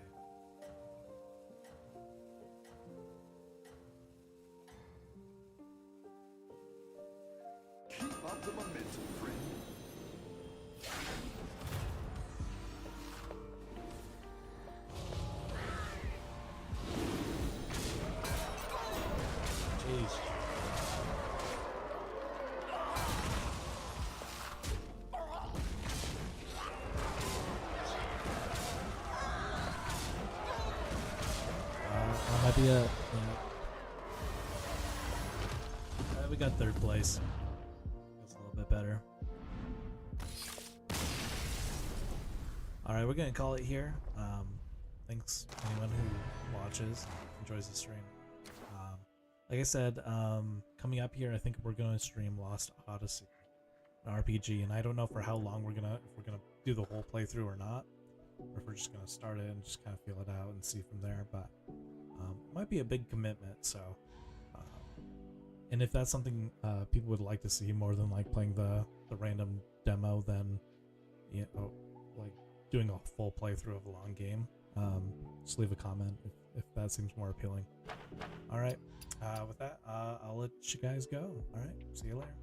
Keep up the momentum, friend. Jeez. That might be a. We got third place. That's a little bit better. Alright, we're gonna call it here. Thanks to anyone who watches, enjoys the stream. Like I said, coming up here, I think we're gonna stream Lost Odyssey, an RPG, and I don't know for how long if we're gonna do the whole playthrough or not, or if we're just gonna start it and just kind of feel it out and see from there. But it might be a big commitment, so. And if that's something people would like to see more than like playing the random demo, then like doing a full playthrough of a long game, Just leave a comment if that seems more appealing. All right. With that, I'll let you guys go. All right. See you later.